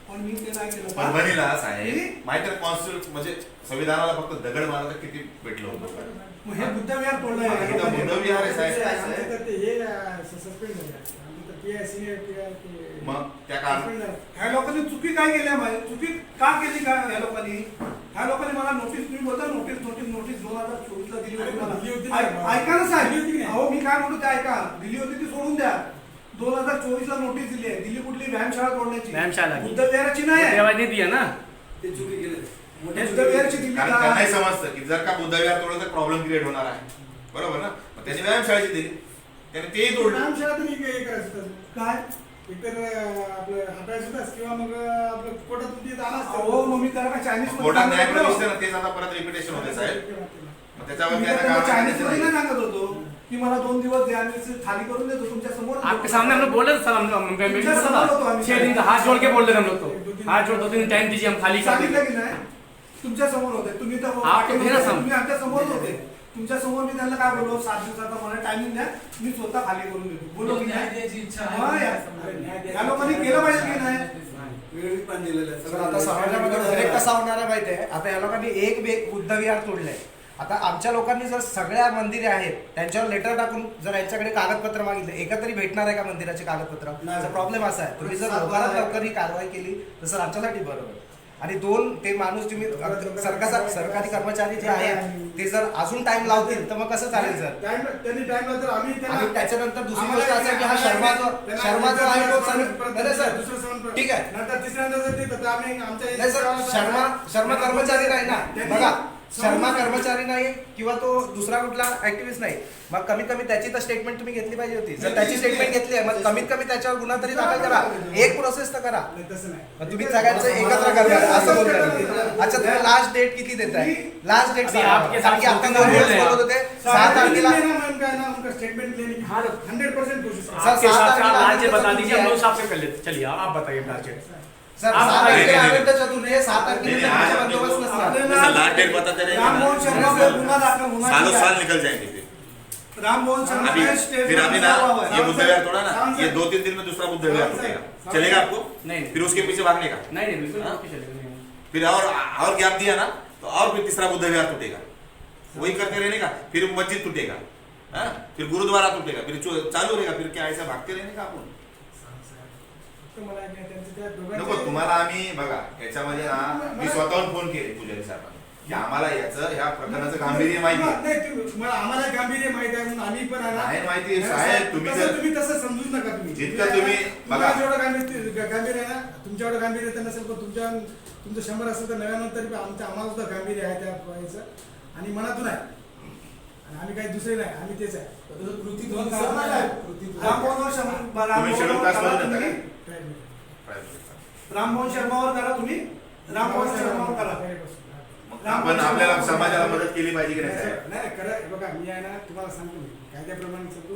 पण मी ते नाही केलं. परभणीला साहेब माहिती आहे कॉन्स्टिट्यूट म्हणजे संविधानाला फक्त दगड मारायला किती भेटलं होतं. मग हे बुद्धविहार इथं तोडलंय. बुद्धविहार आहे साहेब. आमचं तर ते हे सस्पेंड झाले आमचं तर PI senior PI ते मग त्या काळ suspend झालं. ह्या लोकांनी चुकी काय केली आहे? चुकी का केली का ह्या लोकांनी? ह्या लोकांनी मला नोटीस, तुम्ही बोलता नोटीस 2024 ला दिली होती दिली मला. होती ना. ऐका ना दिली होती की साहेब, नाही? अहो मी काय म्हणतो ते ऐका. दिली होती ती सोडून द्या. 2024 ला नोटीस दिली आहे. दिल्ली कुठली व्यायामशाळा तोडण्याची? व्यायामशाळा की. बुद्धविहाराची नाही आहे. तेव्हा नाही दिया ना. ते चुकी केले बुद्धविहारची दिली कारण का? त्यांनाही समजतं की जर का बुद्धविहार तोडलं तर प्रॉब्लेम क्रिएट होणार आहे. बरोबर ना. मग त्यांनी व्यायामशाळेची दिली, त्याने तेही तोडलं. व्यायामशाळा तर हे करायचं होतं. काय? एकतर आपलं हटायचं होतं किंवा मग आपलं कोर्टात तुमची जाणं अहो मग मी त्याला काय चायनीज कोर्टात न्याय प्रविष्ट ना तेच आता परत रिपिटेशन होते साहेब. मग त्याच्यावर काय चायनीज मध्ये नाही काय सांगत होतो की मला 2 दिवस द्या, मी थाली करून देतो तुमच्या समोर. आपके सामने हम लोग बोले थे सर, हम बोला था 6 दिन का हाथ जोड़ के बोल रहे थे हम लोग तो, हाथ जोड़ 2 दिन टाइम दीजिए, हम खाली कर सांगितलं देंगे. की नाही? तुमच्या समोर होते तुम्ही तर आप तो थे ना समोर. तुम्ही आमच्या समोर होते. तुमच्या समोर मी त्यांना काय बोललो, 7 दिवसाचा मला टायमिंग द्या, मी स्वतः खाली करून देतो. बोललो की न्याय नाही? द्यायची इच्छा हा, आहे. या लोकांनी केलं पाहिजे की नाही? वेळी पण दिलेलं आहे. सर आता समाजामध्ये फरक कसा होणार आहे माहिती आहे? आता या लोकांनी एक बुद्धविहार तोडलंय. आता आमच्या लोकांनी जर सगळ्या मंदिरे आहेत त्यांच्यावर लेटर टाकून जर यांच्याकडे कागदपत्र मागितले, एका तरी भेटणार आहे का मंदिराचे कागदपत्र? नाही. प्रॉब्लेम असा आहे, तुम्ही जर लवकरात लवकर ही कारवाई केली तर सर आमच्यासाठी बरोबर. आणि 2 ते माणूस तुम्ही सरकारी कर्मचारी जे आहेत ते जर अजून टाइम लावतील तर मग कसं चालेल सर? त्यांनी टाइम लावला तर आम्ही आणि त्याच्यानंतर दुसरी गोष्ट असं आहे की हा शर्मा जो आहे तो सर दुसरं सण ठीक आहे. नंतर तिसऱ्यांदा जर ते तर आम्ही आमच्या नाही सर, शर्मा कर्मचारी नाही ना. बघा शर्मा कर्मचारी नाही किंवा तो दुसरा कुठला ऍक्टिव्हिस्ट नाही. मग कमीत कमी त्याची तर स्टेटमेंट तुम्ही घेतली पाहिजे होती. जर त्याची स्टेटमेंट घेतली आहे मग कमीत कमी त्याच्यावर गुन्हा तरी दाखल करा, एक प्रोसेस तर करा. नाही, तसं नाही. मग तुम्ही सगळ्यांचं एकत्र करणार असं बोलताय. अच्छा तुम्ही लास्ट डेट किती देताय? लास्ट डेट अभी आपके साथ आपण बोल रहे हैं. बोलत होते 7 तारखेला. स्टेटमेंट लेने की हाँ, 100% कोशिश सर, आपके हिसाब से आप सात राज्य बता तारीख दीजिए, हम है. लोग हिसाब से कर लेते. चलिए आप बताइए राज्य. सर आप 7 बताइए. तारखेला अनंत चतुर्थी आहे, 7 तारखेला नहीं, आज बंदोबस्त नसणार. आपल्याला लास्ट डेट बताते रहेंगे राममोहन ना, शर्मा पे गुन्हा दाखल होना सालों चाहिए. साल निकल जाएंगे फिर. राममोहन शर्मा अभी पे स्टेट फिर अभी ना हुआ है. ये बुद्धविहार तोड़ा ना, ये 2-3 दिन में दूसरा बुद्धविहार टूटेगा. चलेगा आपको? नहीं. फिर उसके पीछे भागने का. नहीं नहीं बिल्कुल हाँ? आपके चलेगा नहीं. फिर और गैप दिया ना तो और फिर तीसरा बुद्धविहार टूटेगा. वही करते रहने का. फिर मस्जिद टूटेगा, हाँ? फिर गुरुद्वारा टूटेगा, फिर चालू रहेगा. फिर क्या ऐसा भागते रहने का आपण? मला काय त्यांचं त्या नको दोघांचे- तुम्हाला आम्ही बघा याच्यामध्ये ना मी स्वतःहून फोन केले पुजारी साहेबांना की आम्हाला याचं ह्या प्रकरणाचं गांभीर्य माहिती आहे. नाही, तुम्हाला आम्हाला गांभीर्य माहिती आहे म्हणून आम्ही पण आहे ना. नाही माहिती आहे, साहेब, तुम्ही तसं जर- तुम्ही तसं समजूच नका तुम्ही. जितकं तुम्ही तुम्हाला बघा. जेवढं गांभीर्य आहे ना, तुमच्या एवढं गांभीर्य तर नसेल, पण तुमचं 100 असेल तर 99 तरी आम्हाला सुद्धा गांभीर्य आहे त्या याचं आणि मनातून आहे. आणि आम्ही काही दुसरे नाही, आम्ही तेच आहे. कृती दोन दोन कारण समान आहे. कृती राममोहन शर्मा तुम्ही शेड्यूल कास्टमधून येता तुम्ही- काय? राममोहन शर्मावर करा तुम्ही. राममोहन शर्मावर करा. आपण आपल्याला समाजाला मदत केली पाहिजे की नाही साहेब? नाही खरं बघा, मी आहे ना तुम्हाला सांगतो, मी कायद्याप्रमाणे सांगतो,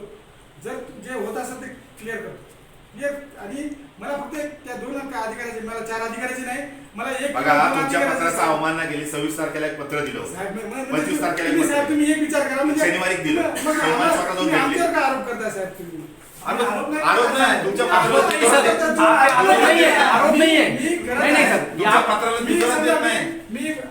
जर जे होत असेल ते क्लिअर करतो. क्लिअर. आणि मला फक्त त्या 2 अधिकाऱ्याचे, मला 4 अधिकाऱ्याचे नाही, मला एक बघा तुमच्या पत्राचा अवमानना गेली. 26 तारखेला एक पत्र दिलं होतं. साहेब, 25 तारखेला एक तुम्ही पत्र साहेब तुम्ही एक विचार करा म्हणजे शनिवारी दिलं. मग सोमवारी स्वतः जाऊन तुम्ही भेटले. आमच्यावर काय आरोप करताय साहेब तुम्ही? आरोप नाही तुमच्या आरोप नहीं सर, पत्राला आप पे आरोप नहीं है, आरोप नहीं है. मी करत नहीं नहीं आहे. सर, ये तुमच्या आप पत्राला मी दुसरा समजा देत नाही.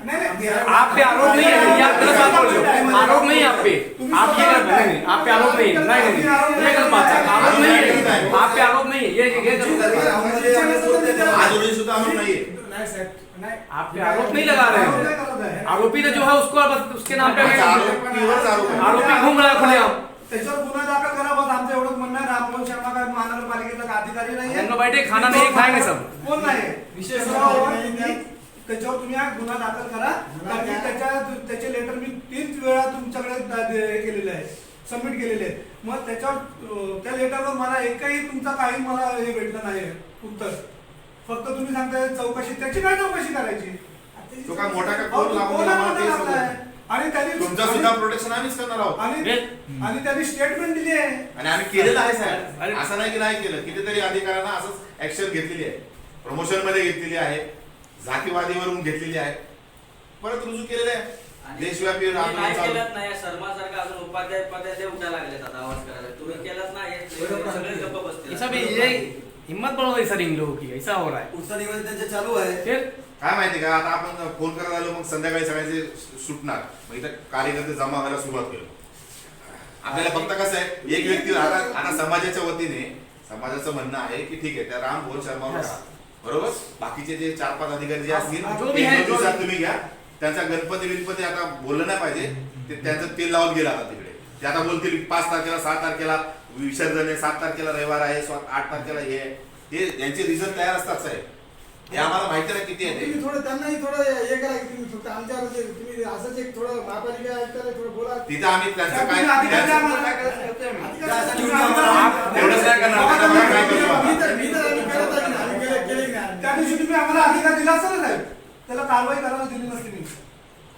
नाही आप पे आरोप नहीं है, ये आप गलत बात बोल रहे हो. आरोप नहीं है आप पे, आप ये गलत नहीं नहीं, आप पे आरोप नहीं है. नहीं नहीं ये गलत बात है. आरोप नहीं है, आप पे आरोप नहीं है, ये गलत बात है. आज रोजी सुद्धा आरोप नाहीये. नाही साहेब, नाही. आप पे आरोप नहीं लगा रहे आरोप नाही हैं. करत आहे. आरोपी तो जो है उसको बस उसके नाम पे अच्छा, आरोपीवरच आरोप आहे. आरोपी घूम रहा है खुलेआम. त्याच्यावर गुन्हा दाखल करा. बस आमचं एवढंच म्हणणं आहे. राममोहन शर्मा काय महानगरपालिकेचा का अधिकारी नाही हम लोग बैठे खाना नहीं खाएंगे सब. कोण नाही विषय त्याच्यावर तुम्ही हा गुन्हा दाखल करा. कारण की त्याचे लेटर मी 3 वेळा तुमच्याकडे हे केलेले आहे, सबमिट केलेले आहे. मग त्याच्यावर त्या लेटरवर मला एकही तुमचा काही मला हे भेटलं नाही उत्तर. फक्त तुम्ही सांगताय चौकशी, त्याची काय चौकशी करायची? तो काय मोठा का अहो, कोण लागून कोणाला आम्हाला ते लागलाय? सांगू. आणि त्यांनी तुमचं सुद्धा प्रोटेक्शन आम्हीच करणार आहोत आणि त्यांनी स्टेटमेंट दिली आहे. आणि आम्ही केलेलं आहे साहेब, असं नाही की नाही केलं. कितीतरी अधिकाऱ्यांना असंच ऍक्शन घेतलेली आहे, प्रमोशन मध्ये घेतलेली आहे, जातीवादीवरून घेतलेली आहे, परत रुजू केलेलं आहे. देशव्यापी तुम्ही आंदोलन नाही चालू. केलंच नाही. शर्मासारखा अजून उपाध्याय ते उठायला लागलेत आता आवाज करायला. तुम्ही केलंच नाही, सगळे गप्प बसतील. ऐसा भी ये हिम्मत बढ़ो रही सर इन लोगों की, ऐसा हो रहा है पुढचा दिवस त्यांचे चालू आहे. फिर काय माहिती का, आता आपण फोन करायला आलो, मग संध्याकाळी सगळ्यांचे सुटणार, मग इथं कार्यकर्ते जमा व्हायला सुरुवात होईल. आपल्याला फक्त कसं आहे, एक व्यक्ती आता समाजाच्या वतीने समाजाचं म्हणणं आहे की ठीक आहे, त्या राम भोल शर्मावर करा, बरोबर. बाकीचे जे 4-5 अधिकारी जे असतील जो भी है, एक दिवसात तुम्ही घ्या. त्यांचा गणपती आता बोललं नाही पाहिजे, ते त्यांचं तेल लावून गेला आता तिकडे. ते आता बोलतील 5 तारखेला 6 तारखेला विसर्जन आहे, 7 तारखेला रविवार आहे, 8 तारखेला हे आहे. हे यांचे रिझल्ट तयार असतात साहेब, हे आम्हाला माहिती नाही किती आहे ते. तुम्ही थोडं त्यांनाही थोडं हे करा की तुम्ही फक्त आमच्यावर जे तुम्ही असंच एक थोडं महापालिका आयुक्ताला थोडं बोला. तिथं आम्ही त्यांचं काय तुम्ही अधिकारी त्यांचं- आम्हाला काय करायचं होतं आम्ही. अधिकारी तुम्ही आम्हाला- एवढंच काय करणार, आता बघा काय करतो मी आपण. तर आम्ही करत आहे ना, आम्ही केले नाही. त्या दिवशी तुम्ही आम्हाला अधिकार दिला असेल ना साहेब, त्याला कारवाई करायला दिली नसती मी.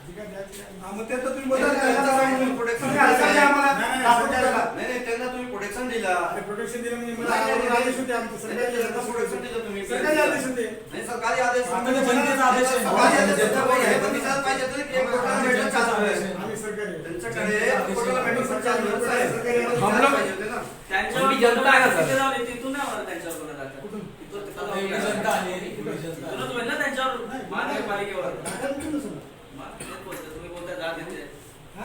अधिकार द्यायचे नाही. हा, मग ते तर तुम्ही बोलता त्याला नाही, कारवाई नाही, म्हणून. protection तुम्ही अधिकारी आम्हाला नाही, दाखवून नाही, द्याला. नाही त्यांना तुम्ही प्रोटेक्शन दिला. अरे प्रोटेक्शन दिलं म्हणजे मला नाही, नाही, आदेश होते आमचे सरकारी प्रोटेक्शन दिलं तुम्ही. सरकारी आदेश होते. नाही सरकारी आदेश आम्हाला जनतेचा आदेश आहे. सरकारी आदेश होता, पण हे पण दिसायला पाहिजे होतं की एक कोर्टाला भेटून चालू आहे. आम्ही सरकारी त्यांच्याकडे कोर्टाला भेटून पण चालू आहे. सरकारी आदेश. हम लोग- पाहिजे होते ना. त्यांच्यावर आम्ही जनता आहे ना, सर. तिथे जाऊन तिथून नाही होणार त्यांच्यावर गुन्हा दाखल. आता एवढी जनता आली आहे, एवढी जनता आली. इथूनच होईल ना त्यांच्यावर महानगरपालिकेवर. दाखल केलं सगळं. तेच बोलतोय, तुम्ही बोलताय जा तिथे. हा?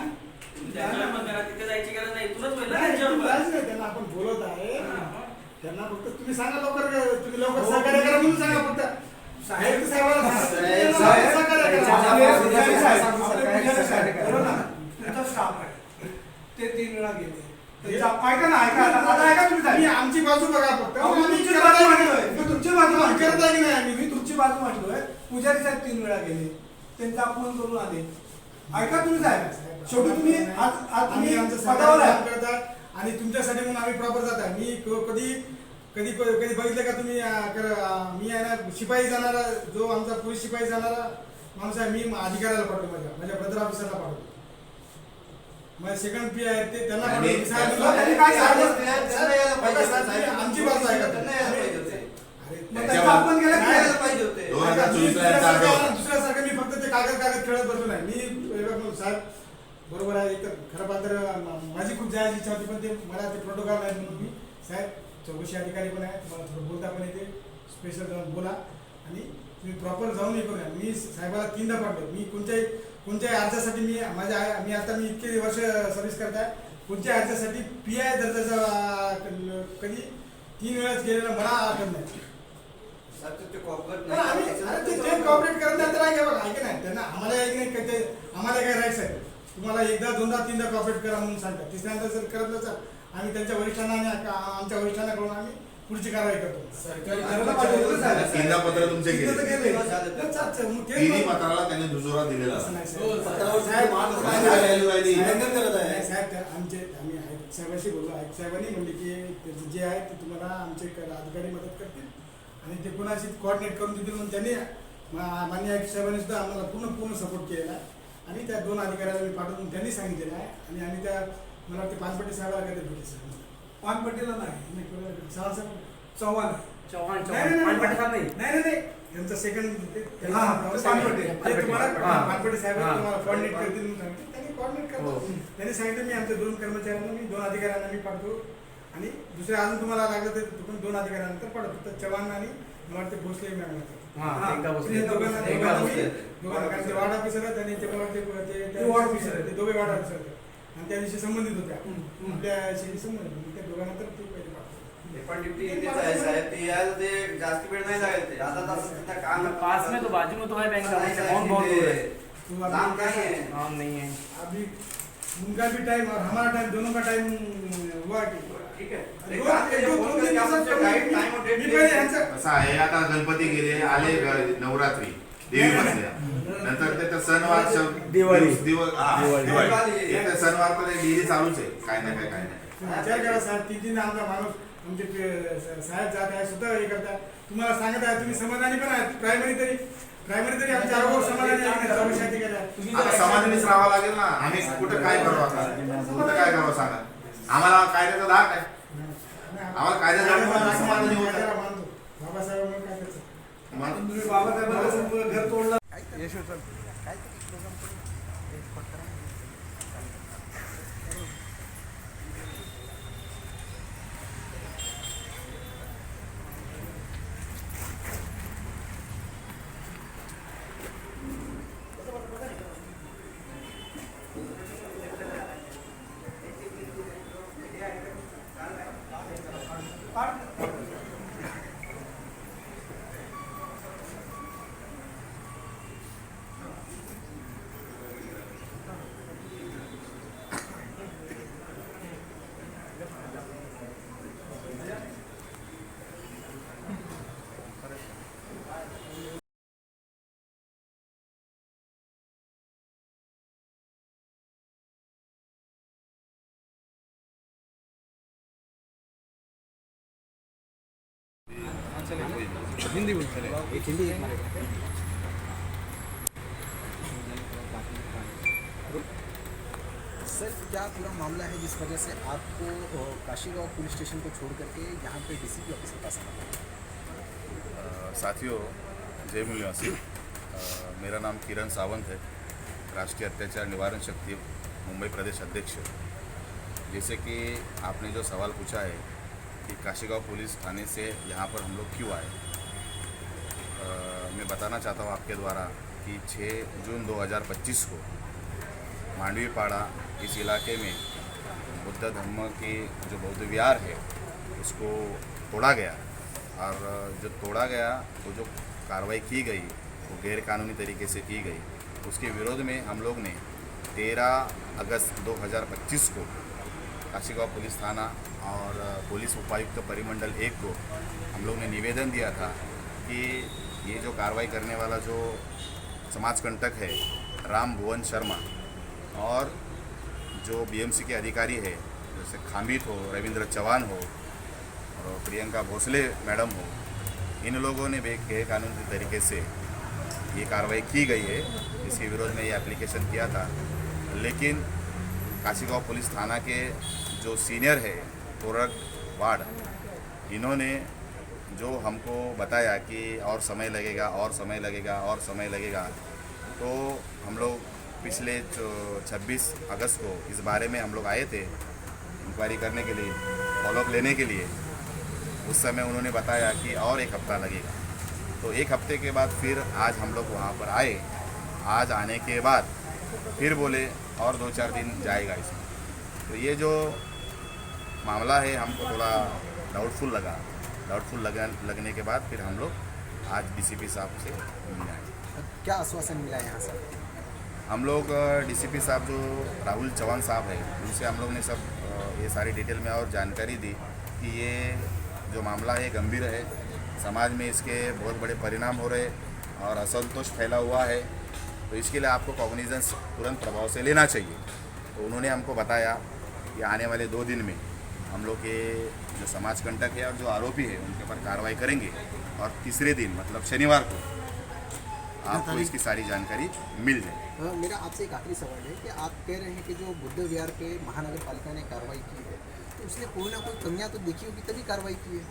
तुम्ही त्यांच्यावर पण करा, तिथे जायची गरज नाही, इथूनच होईल ना नाही, त्यांच्यावर तुम्ही पण. जायचं नाही, त्यांना आपण बोलत आहे त्यांना फक्त तुम्ही सांगा लवकर तुम्ही लवकर सहकार्य करा म्हणून सांगा फक्त साहेब साहेबाला साहेब, सांगा, सहकार्य करा. तुमचा स्टाफ आहे ते 3 वेळा गेले. ऐका ना, ऐका आता तुम्ही तुम्ही साहेब. आमची बाजू बघा फक्त आम्ही आम्ही तुमची करत बाजू आहे की मांडलोय. नाही? तुमची बाजू आम्ही मांडलोय. करत आहे की नाही आम्ही? मी तुमची बाजू मांडलोय. पुजारी साहेब 3 वेळा गेले, त्यांचा अपमान करून आले. ऐका तुम्ही साहेब, शेवटी तुम्ही आज आम्ही तुम्ही आमचं पदावर काम आहे. करतात आणि तुमच्यासाठी म्हणून आम्ही प्रॉपर जात आहे. मी कधी कधी कधी बघितलं का तुम्ही मी आहे ना शिपाई जाणारा जो आमचा पोलीस शिपाई जाणारा माणूस आहे, मी अधिकाऱ्याला पाठवतो माझ्या ब्रदर ऑफिसरला पाठवतो. माझे सेकंड पी आहे ते त्यांना आणि पाठवतो. साहेब, त्यांनी काय साहेब, त्यांना यायला पाहिजे होतं, साहेब, साहेब. आमची बाजू आहे का? त्यांना यायला पाहिजे होते. अरे, मग त्यांचा अपमान केला की नाही. नाही? यायला पाहिजे होते. 2024 ला यांचा अर्ज होता. दुसऱ्यासारखं मी फक्त ते कागद खेळत बसलो नाही. मी साहेब बरोबर आहे, एक तर खरं पात्र माझी खूप जायची इच्छा होती, पण ते मला ते प्रोटोकॉल नाही म्हणून मी साहेब चौकशी अधिकारी पण आहे, तुम्हाला थोडं बोलता पण येते, स्पेशल जाऊन बोला आणि तुम्ही प्रॉपर जाऊन हे करूया. मी साहेबाला 3दा पाठवतो. मी कोणत्याही अर्जासाठी मी आता इतके वर्ष सर्व्हिस करत आहे, कोणत्याही अर्जासाठी PI दर्जाचा कधी 3 वेळेस गेलेला मला आठवत नाही. साहेब, ते कॉर्पोरेट पण आम्ही अरे ते कॉपरेट करत नाही तर आहे का बघा, ऐक नाही त्यांना आम्हाला एक नाही का ते आम्हाला काय राईट्स आहे. तुम्हाला एकदा 2दा 3दा कॉपरेट करा म्हणून सांगतात, तिसऱ्यांदा जर करत नसेल आम्ही त्यांच्या वरिष्ठांना आणि आमच्या वरिष्ठांना करून आम्ही पुढची कारवाई करतो. सरकारी करायला पाहिजे होतं साहेब. 3दा पत्र तुमचे तिथं तर गेले, गेले. मग तेच तिन्ही बघ. पत्राला त्यांनी दुजोरा दिलेला असं आहे. नाही हो, साहेब. पत्रावर साहेब, माणूस साहेब, काय व्हॅल्यू आहे ती? साहेब, करत आहे. नाही, साहेब आम्ही आयुक्त साहेबांशी बोललो. आयुक्त साहेबांनी म्हणले की त्याचे जे आहे ते तुम्हाला आमचे अधिकारी मदत करतील आणि ते कोणाशी कोऑर्डिनेट करून देतील म्हणून त्यांनी मान्य आयुक्त साहेबांनी सुद्धा आम्हाला पूर्ण सपोर्ट केलेला आहे आणि त्या 2 अधिकाऱ्याला मी पाठवून त्यांनी सांगितलेलं आहे आणि आम्ही त्या मला वाटते पानपट्टी साहेबाला कधी भेटले साहेब पानपट्टीला नाही, चव्हाण साहेब चव्हाण आहे. चौहान नाही, पानपट्टी साहब नहीं नाही त्यांचं सेकंड हा, पानपट्टी. तुम्हाला हा. पानपट्टी साहेब हा. तुम्हाला कोऑर्डिनेट करतील म्हणून सांगितलं. त्यांनी कोऑर्डिनेट हो. करतो. त्यांनी सांगितलं मी आमच्या 2 कर्मचाऱ्यांना मी 2 अधिकाऱ्यांना मी पाठवतो आणि दुसरे अजून तुम्हाला लागलं तर तुम्ही 2 अधिकाऱ्यांनंतर पाठवतो. तर चव्हाण आणि मला वाटते भोसले मॅम हाँ एकदा बसले दोघांना एकदा बसले कारण ते वार्ड ऑफिसर आहेत आणि ते मला वाटते ते वार्ड ऑफिसर आहेत. ते दोघे वार्ड ऑफिसर आहेत आणि त्या दिवशी संबंधित होत्या हम्म. आपल्या शेती संबंधित मग त्या दोघांना तर ते पहिले पाठवतो. हे पण ड्युटी इथेच आहे साहेब. ते यायला ते जास्त वेळ नाही लागेल. ते आता तास तिथं काम पास में तो बाजू में तो है बैंक का नाही, वैसे साहेब, कौन बहुत दूर है तो काम अभी काय आहे? काम नहीं है अभी उनका भी टाइम और हमारा टाइम दोनों का टाइम हुआ कि ठीक आहे. दो- एक काम एक करिए, दो- फोन दोन करके तीन आपण दिवसात डायरेक्ट टाइम और डेट मी पहिले यांचं असं आहे, आता गणपती गेले, आले नवरात्री, देवी बसल्या, नंतर ते तर सणवार दिवाळी. दिवाळी हे तर सणवार तर डेली चालूच आहे, काय नाही काय नाही. विचार करा साहेब 3 आमचा माणूस आमचे साहेब जात आहे स्वतः हे करतात तुम्हाला सांगत आहे तुम्ही समाधानी पण आहे प्रायमरी तरी प्रायमरी तरी आमच्या आरोग्य समाधानी आहे का? समस्या केल्या तुम्ही आता जर समाधानीच राहावं लागेल ना. आम्ही कुठं काय करावं आता, कुठं काय करावं सांगा. आम्हाला कायद्याचा धाक आहे. आम्हाला कायद्याचा धाक आहे, समाधानी होत आहे. बाबासाहेब म्हणून काय करायचं? मग तुम्ही बाबासाहेबांचं घर तोडलं. हिंदी बोल चले, एक हिंदी एक मराठी. सर क्या पूरा मामला है जिस वजह से आपको काशीगांव पुलिस स्टेशन को छोड़ करके यहाँ पे डीसीपी ऑफिस के पास आना पड़ा? साथियों, जय मूल्यवासी. मेरा नाम किरण सावंत है, राष्ट्रीय अत्याचार निवारण शक्ति मुंबई प्रदेश अध्यक्ष. जैसे कि आपने जो सवाल पूछा है कि काशीगांव पुलिस थाने से यहाँ पर हम लोग क्यों आए, मैं बताना चाहता हूँ आपके द्वारा कि 6 जून 2025 को मांडवीपाड़ा इस इलाके में बुद्ध धर्म की जो बौद्ध विहार है उसको तोड़ा गया. और जो तोड़ा गया वो जो कार्रवाई की गई वो गैरकानूनी तरीके से की गई. उसके विरोध में हम लोग ने 13 अगस्त 2025 को काशीगांव पुलिस थाना और पुलिस उपायुक्त परिमंडल 1 को हम लोग ने निवेदन दिया था कि ये जो कार्रवाई करने वाला जो समाजकंटक है राम भुवन शर्मा और जो बीएमसी के अधिकारी है जैसे खामिद हो, रविंद्र चौहान हो और प्रियंका भोसले मैडम हो, इन लोगों ने गैरकानूनी तरीके से ये कार्रवाई की गई है. इसके विरोध में ये एप्लीकेशन किया था. लेकिन काशीगांव पुलिस थाना के जो सीनियर है तोरक वार्ड, इन्होंने जो हमको बताया कि और समय लगेगा और समय लगेगा और समय लगेगा, तो हम लोग पिछले 26 अगस्त को इस बारे में हम लोग आए थे इंक्वायरी करने के लिए, फॉलोअप लेने के लिए. उस समय उन्होंने बताया कि और 1 हफ्ता लगेगा. तो 1 हफ्ते के बाद फिर आज हम लोग वहाँ पर आए. आज आने के बाद फिर बोले और 2-4 दिन जाएगा इसमें. तो ये जो मामला है हमको थोड़ा डाउटफुल लगा. लगने के बाद फिर हम लोग आज डीसीपी साहब से मिलने आए. क्या आश्वासन मिला यहाँ से? हम लोग डीसीपी साहब जो राहुल चौहान साहब है उनसे हम लोग ने सब ये सारी डिटेल में और जानकारी दी कि ये जो मामला है गंभीर है, समाज में इसके बहुत बड़े परिणाम हो रहे और असंतोष फैला हुआ है, तो इसके लिए आपको कॉग्निजेंस तुरंत प्रभाव से लेना चाहिए. तो उन्होंने हमको बताया कि आने वाले 2 दिन में हम लोग के जो समाजकंटक है और जो आरोपी है उनके ऊपर कार्रवाई करेंगे और तीसरे दिन मतलब शनिवार को आपको इसकी सारी जानकारी मिल जाए. मेरा आपसे एक आखिरी सवाल है कि आप कह रहे हैं कि जो बुद्ध विहार पे महानगर पालिका ने कार्रवाई की है तो उसने कोई ना कोई कमियां तो देखी होगी तभी कार्रवाई की है.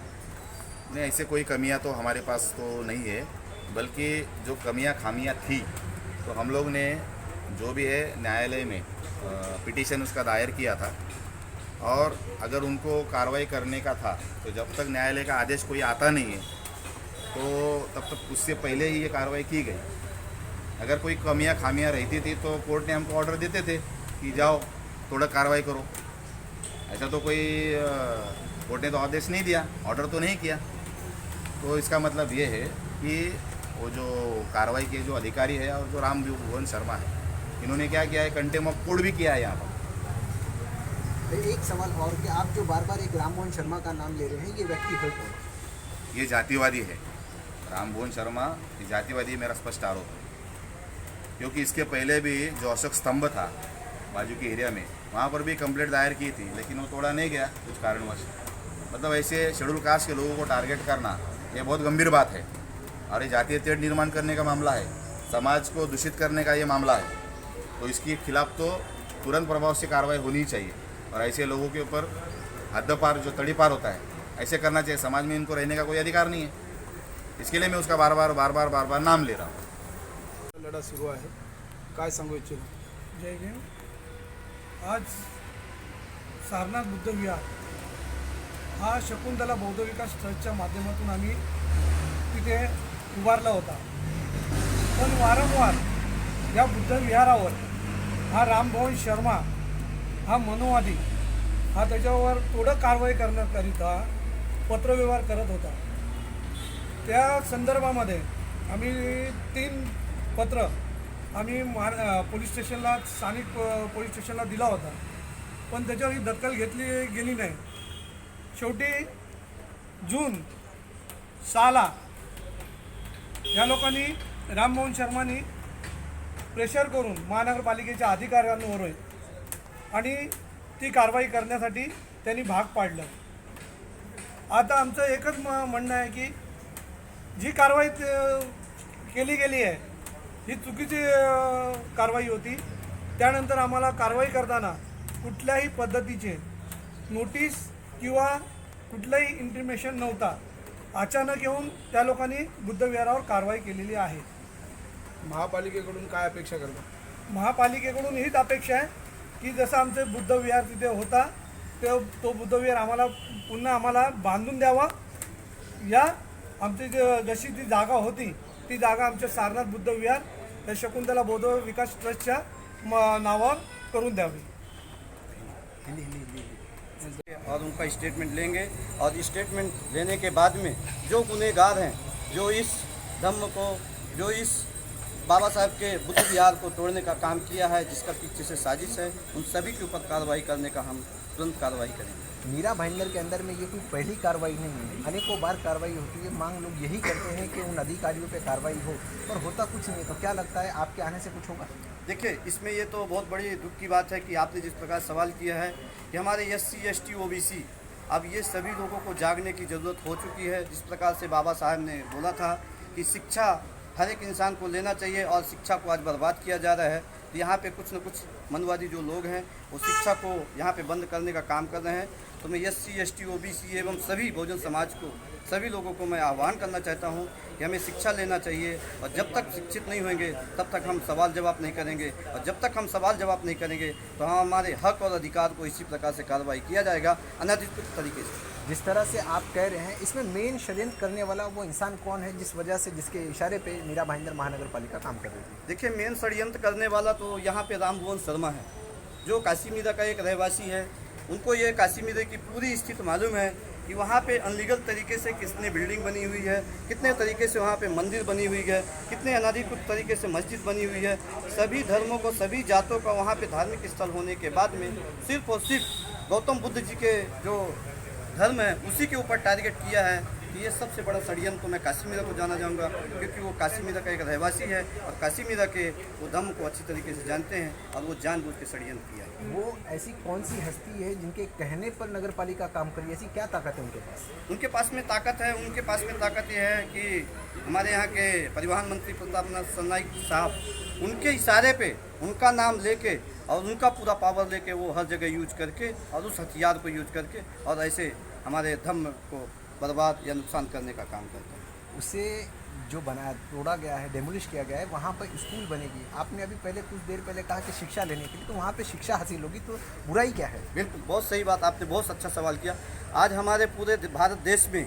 नहीं, ऐसे कोई कमियां तो हमारे पास तो नहीं है, बल्कि जो कमियां खामियां थी तो हम लोग ने जो भी है न्यायालय में पिटीशन उसका दायर किया था. और अगर उनको कार्रवाई करने का था तो जब तक न्यायालय का आदेश कोई आता नहीं है तो तब तक उससे पहले ही ये कार्रवाई की गई. अगर कोई कमियां खामियां रहती थी तो कोर्ट ने हमको ऑर्डर देते थे कि जाओ थोड़ा कार्रवाई करो. ऐसा तो कोई कोर्ट ने तो आदेश नहीं दिया, ऑर्डर तो नहीं किया. तो इसका मतलब ये है कि वो जो कार्रवाई के जो अधिकारी है और जो राम भुवन शर्मा है इन्होंने क्या किया है, कंटेम्प्ट ऑफ कोर्ट भी किया है यहाँ पर. एक सवाल और कि आप जो बार बार एक राम भुवन शर्मा का नाम ले रहे हैं, ये व्यक्ति है कौन? ये जातिवादी है. राम भुवन शर्मा ये जातिवादी मेरा स्पष्ट आरोप है, क्योंकि इसके पहले भी जो अशोक स्तंभ था बाजू के एरिया में वहाँ पर भी कंप्लेंट दायर की थी, लेकिन वो तोड़ा नहीं गया कुछ कारणवश. मतलब ऐसे शेड्यूल कास्ट के लोगों को टारगेट करना ये बहुत गंभीर बात है. और ये जातीय तेढ़ निर्माण करने का मामला है, समाज को दूषित करने का ये मामला है, तो इसके खिलाफ तो तुरंत प्रभाव से कार्रवाई होनी चाहिए। और ऐसे लोगों के ऊपर हद्दपार जो तड़ीपार होता है ऐसे करना चाहिए। समाज में इनको रहने का कोई अधिकार नहीं है, इसके लिए मैं उसका बार बार नाम ले रहा हूँ। लढा सुरू आहे, काय सांगू इच्छितो? जय भीम। आज सारनाथ बुद्ध विहार हा शकुंतला बौद्ध विकास ट्रस्टच्या माध्यमातून आम्ही तिथे उभारला होता, पण वारंवार या बुद्ध विहारावर हा रामभवन शर्मा हा मनोवादी हा त्याच्यावर थोडं कारवाई करण्याकरिता पत्रव्यवहार करत होता। त्या संदर्भामध्ये आम्ही 3 पत्र आम्ही पोलीस स्टेशनला, स्थानिक पोलीस स्टेशनला दिला होता, पण त्याच्यावर ही दखल घेतली गेली नाही। शेवटी जून 6ला या लोकांनी राममोहन शर्मानी प्रेशर करून महानगरपालिकेच्या अधिकाऱ्यांवर आणि ती कारवाई करण्यासाठी त्यांनी भाग पाडलं। आता आमचं एकच म्हणणं आहे की जी कारवाई केली गेली आहे ही चुकीची कारवाई होती। त्यानंतर आम्हाला कारवाई करताना कुठल्याही पद्धतीचे नोटीस किंवा कुठलाही इंटिमेशन नव्हता। अचानक येऊन त्या लोकांनी बुद्ध विहारावर कारवाई केलेली आहे। महापालिकेकडून काय अपेक्षा करता? महापालिकेकडून हीच अपेक्षा आहे की जसं आमचं बुद्ध विहार तिथे होता तो बुद्ध विहार पुन्हा आम्हाला बांधून द्यावा। या आमची जशी ती जागा होती ती जागा आमच्या सारनाथ बुद्ध विहार या शकुंतला बौद्ध विकास ट्रस्टच्या नावावर करून द्यावी। और उनका स्टेटमेंट लेंगे और स्टेटमेंट लेने के बाद में जो गुनहगार हैं, जो इस धम्म को, जो इस बाबा साहब के बुद्ध विहार को तोड़ने का काम किया है, जिसका पीछे से साजिश है, उन सभी के ऊपर कार्रवाई करने का हम तुरंत कार्रवाई करेंगे। मीरा भाईंदर के अंदर में ये कोई पहली कार्रवाई नहीं है, अनेकों बार कार्रवाई होती है। मांग लोग यही करते हैं कि उन अधिकारियों पे कार्रवाई हो, पर होता कुछ नहीं। तो क्या लगता है आपके आने से कुछ होगा? देखिए, इसमें ये तो बहुत बड़ी दुख की बात है कि आपने जिस प्रकार सवाल किया है कि हमारे SC ST OBC अब ये सभी लोगों को जागने की ज़रूरत हो चुकी है। जिस प्रकार से बाबा साहब ने बोला था कि शिक्षा हर एक इंसान को लेना चाहिए और शिक्षा को आज बर्बाद किया जा रहा है, तो यहाँ पे कुछ न कुछ मनवादी जो लोग हैं वो शिक्षा को यहाँ पे बंद करने का काम कर रहे हैं। तो मैं SC ST OBC एवं सभी बहुजन समाज को, सभी लोगों को मैं आह्वान करना चाहता हूँ कि हमें शिक्षा लेना चाहिए, और जब तक शिक्षित नहीं होंगे तब तक हम सवाल जवाब नहीं करेंगे, और जब तक हम सवाल जवाब नहीं करेंगे तो हमारे हक और अधिकार को इसी प्रकार से कार्रवाई किया जाएगा अनधिकृत तरीके से। जिस तरह से आप कह रहे हैं, इसमें मेन षड्यंत्र करने वाला वो इंसान कौन है जिस वजह से, जिसके इशारे पे मीरा भाईंदर महानगर पालिका काम कर रही थी? देखिए, मेन षड्यंत्र करने वाला तो यहाँ पे रामभुवन शर्मा है, जो काशीमीरा का एक रहवासी है। उनको ये काशीमीरा की पूरी स्थिति मालूम है कि वहाँ पे अनलीगल तरीके से कितने बिल्डिंग बनी हुई है, कितने तरीके से वहाँ पे मंदिर बनी हुई है, कितने अनधिकृत तरीके से मस्जिद बनी हुई है। सभी धर्मों को, सभी जातों का वहाँ पे धार्मिक स्थल होने के बाद में सिर्फ और सिर्फ गौतम बुद्ध जी के जो धर्म है उसी के ऊपर टारगेट किया है। कि ये सबसे बड़ा षड्यंत्र तो मैं काशीमीरा को जाना चाहूँगा, क्योंकि वो काशीमीरा का एक रहवासी है और काशीमीरा के वो धर्म को अच्छी तरीके से जानते हैं और वो जानबूझ के षड्यंत्र किया है। वो ऐसी कौन सी हस्ती है जिनके कहने पर नगर पालिका काम कर रही है? ऐसी क्या ताकत है उनके पास? उनके पास में ताकत है, उनके पास में ताकत ये है कि हमारे यहाँ के परिवहन मंत्री प्रतापनाथ सरनाईक साहब, उनके इशारे पे उनका नाम लेके और उनका पूरा पावर लेके वो हर जगह यूज करके और उस हथियार को यूज करके और ऐसे हमारे धर्म को बर्बाद या नुकसान करने का काम करते हैं। उसे जो बनाया, तोड़ा गया है, डेमोलिश किया गया है, वहाँ पर स्कूल बनेगी। आपने अभी पहले कुछ देर पहले कहा कि शिक्षा लेने के लिए, तो वहाँ पे शिक्षा हासिल होगी, तो बुराई क्या है? बिल्कुल, बहुत सही बात, आपने बहुत अच्छा सवाल किया। आज हमारे पूरे भारत देश में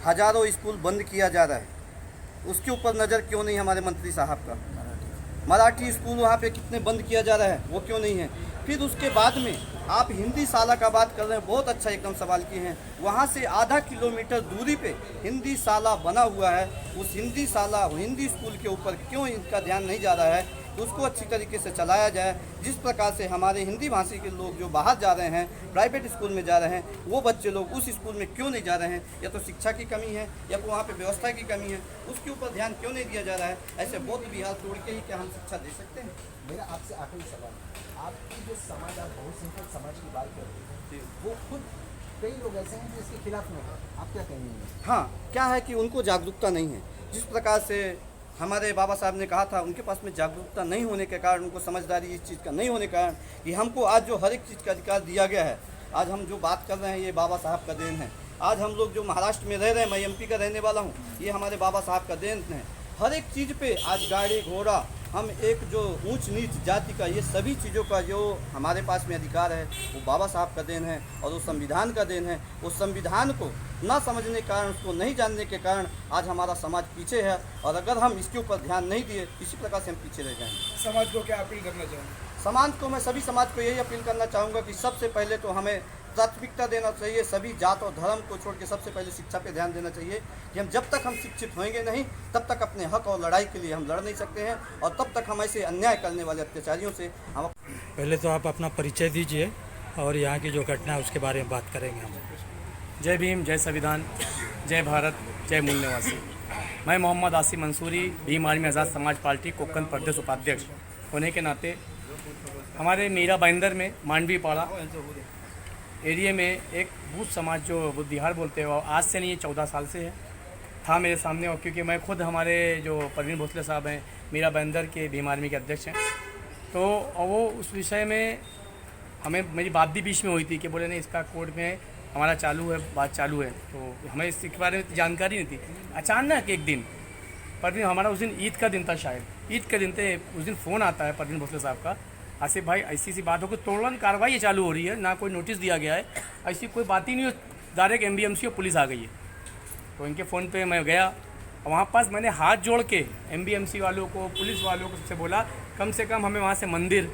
हज़ारों स्कूल बंद किया जा रहा है, उसके ऊपर नज़र क्यों नहीं हमारे मंत्री साहब का? मराठी स्कूल वहाँ पे कितने बंद किया जा रहा है, वो क्यों नहीं है? फिर उसके बाद में आप हिंदी शाला का बात कर रहे हैं, बहुत अच्छा एकदम सवाल किए हैं। वहाँ से आधा किलोमीटर दूरी पे हिंदी शाला बना हुआ है, उस हिंदी शाला, हिंदी स्कूल के ऊपर क्यों इनका ध्यान नहीं जा रहा है? उसको अच्छी तरीके से चलाया जाए। जिस प्रकार से हमारे हिंदी भाषी के लोग जो बाहर जा रहे हैं, प्राइवेट स्कूल में जा रहे हैं, वो बच्चे लोग उस स्कूल में क्यों नहीं जा रहे हैं? या तो शिक्षा की कमी है या तो वहाँ पे व्यवस्था की कमी है, उसके ऊपर ध्यान क्यों नहीं दिया जा रहा है? ऐसे बौद्ध विहार तोड़ के ही क्या हम शिक्षा दे सकते हैं? मेरा आपसे आखिरी सवाल, आपकी जो समाज, आप बहुसंख्यक समाज की बात कर रहे हैं, वो खुद कई लोग ऐसे हैं जो इसके खिलाफ में हैं, आप क्या कहेंगे? हाँ, क्या है कि उनको जागरूकता नहीं है। जिस प्रकार से हमारे बाबा साहब ने कहा था, उनके पास में जागरूकता नहीं होने के कारण, उनको समझदारी इस चीज़ का नहीं होने के कारण कि हमको आज जो हर एक चीज़ का अधिकार दिया गया है, आज हम जो बात कर रहे हैं ये बाबा साहब का देन है। आज हम लोग जो महाराष्ट्र में रह रहे हैं, मैं एमपी का रहने वाला हूँ, ये हमारे बाबा साहब का देन है। हर एक चीज़ पे आज गाड़ी घोड़ा, हम एक जो ऊंच नीच जाति का, ये सभी चीज़ों का जो हमारे पास में अधिकार है वो बाबा साहब का देन है और वो संविधान का देन है। उस संविधान को ना समझने के कारण, उसको नहीं जानने के कारण आज हमारा समाज पीछे है और अगर हम इसके ऊपर ध्यान नहीं दिए, इसी प्रकार से हम पीछे रह जाएंगे। समाज को क्या अपील करना चाहेंगे? समाज को, मैं सभी समाज को यही अपील करना चाहूँगा कि सबसे पहले तो हमें प्राथमिकता देना चाहिए, सभी जात और धर्म को छोड़ के सबसे पहले शिक्षा पे ध्यान देना चाहिए कि हम जब तक हम शिक्षित होंगे नहीं, तब तक अपने हक और लड़ाई के लिए हम लड़ नहीं सकते हैं और तब तक हम ऐसे अन्याय करने वाले अत्याचारियों से हम। पहले तो आप अपना परिचय दीजिए और यहाँ की जो घटना है उसके बारे में बात करेंगे हम। जय भीम, जय संविधान, जय भारत, जय मूल निवासी। मैं मोहम्मद आसिम मंसूरी, भीम आर्मी आज़ाद समाज पार्टी कोंकण प्रदेश उपाध्यक्ष होने के नाते हमारे मीरा भाईंदर में मांडवी पाड़ा एरिया में एक बूथ समाज जो बुद्धिहार बोलते हैं, आज से नहीं, 14 साल से है, था मेरे सामने। और क्योंकि मैं खुद, हमारे जो परवीन भोसले साहब हैं, मीरा भाईंदर के भीम आर्मी के अध्यक्ष हैं, तो वो उस विषय में हमें मेरी बात भी बीच में हुई थी कि बोले नहीं, इसका कोर्ट में हमारा चालू है, बात चालू है, तो हमें इसके बारे में जानकारी नहीं थी। अचानक एक दिन परवीन, हमारा उस दिन ईद का दिन था, शायद ईद के दिन थे, उस दिन फ़ोन आता है परवीन भोसले साहब का, आसिफ भाई ऐसी सी बात हो कि तुरंत कार्रवाई चालू हो रही है, ना कोई नोटिस दिया गया है, ऐसी कोई बात ही नहीं, डायरेक्ट MBMC और पुलिस आ गई है। तो इनके फ़ोन पे मैं गया, वहाँ पास मैंने हाथ जोड़ के MBMC वालों को, पुलिस वालों को सबसे बोला, कम से कम हमें वहाँ से मंदिर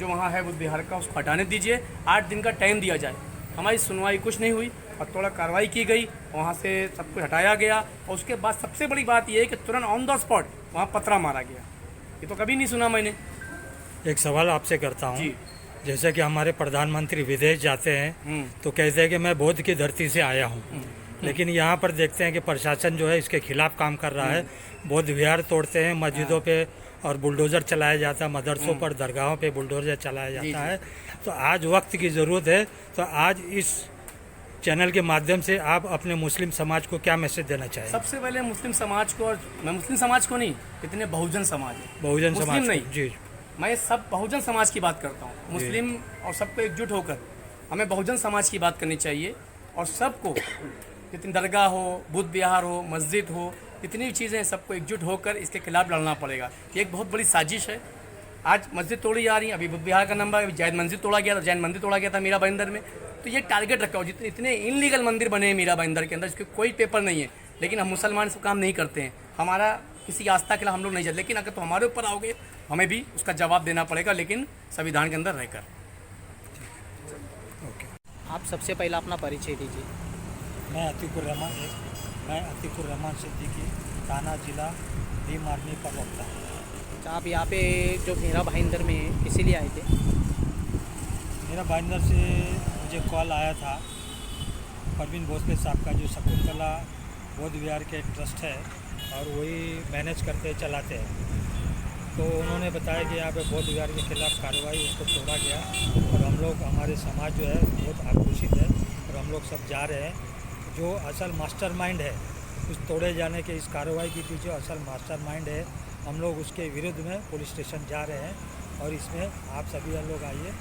जो वहाँ है बुद्धिहार का, उसको हटाने दीजिए, 8 दिन का टाइम दिया जाए। हमारी सुनवाई कुछ नहीं हुई और थोड़ा कार्रवाई की गई, वहाँ से सब कुछ हटाया गया। और उसके बाद सबसे बड़ी बात यह है कि तुरंत ऑन द स्पॉट वहाँ पथरा मारा गया। ये तो कभी नहीं सुना मैंने। एक सवाल आपसे करता हूँ, जी। जैसे कि हमारे प्रधानमंत्री विदेश जाते हैं तो कहते हैं कि मैं बौद्ध की धरती से आया हूँ, लेकिन यहाँ पर देखते हैं कि प्रशासन जो है इसके खिलाफ काम कर रहा है। बौद्ध विहार तोड़ते हैं, मस्जिदों पे और बुलडोज़र चलाया जाता है, मदरसों पर, दरगाहों पे बुलडोज़र चलाया जाता है। तो आज वक्त की ज़रूरत है, तो आज इस चैनल के माध्यम से आप अपने मुस्लिम समाज को क्या मैसेज देना चाहेंगे? सबसे पहले मुस्लिम समाज को, और मैं मुस्लिम समाज को नहीं, इतने बहुजन समाज है, बहुजन मुस्लिम समाज नहीं, जी, मैं सब बहुजन समाज की बात करता हूँ। मुस्लिम और सबको एकजुट होकर हमें बहुजन समाज की बात करनी चाहिए और सबको, जितनी दरगाह हो, बुद्ध विहार हो, मस्जिद हो, जितनी भी चीज़ें, सबको एकजुट होकर इसके खिलाफ लड़ना पड़ेगा। ये एक बहुत बड़ी साजिश है। आज मस्जिद तोड़ी जा रही है, अभी बुद्ध विहार का नंबर, अभी जैन मंदिर तोड़ा गया था, जैन मंदिर तोड़ा गया था मीरा भाईंदर में। तो ये टारगेट रखा हो, जितने इतने इनलीगल मंदिर बने हैं मीरा भाईंदर के अंदर, इसके कोई पेपर नहीं है, लेकिन हम मुसलमान सब काम नहीं करते हैं, हमारा किसी आस्था के लिए हम लोग नहीं जाते। लेकिन अगर तो हमारे ऊपर आओगे, हमें भी उसका जवाब देना पड़ेगा, लेकिन संविधान के अंदर रहकर। आप सबसे पहले अपना परिचय दीजिए। मैं अतीकुर रहमान सिद्दीकी, थाना जिला भीम आर्मी का वक्ता। अच्छा, आप यहाँ पे जो मीरा भाईंदर में इसीलिए आए थे? मेरा भाईंदर से मुझे कॉल आया था, परवीन भोसले साहब का, जो शकुंतला बौद्ध विहार के ट्रस्ट है और वही मैनेज करते चलाते हैं। तो उन्होंने बताया कि यहाँ पे बौद्ध विहार के खिलाफ कार्रवाई, उसको तोड़ा गया और हम लोग, हमारे समाज जो है बहुत आक्रोशित है और हम लोग सब जा रहे हैं। जो असल मास्टरमाइंड है उस तोड़े जाने के, इस कार्रवाई के पीछे असल मास्टरमाइंड है, हम लोग उसके विरुद्ध में पुलिस स्टेशन जा रहे हैं और इसमें आप सभी लोग आइए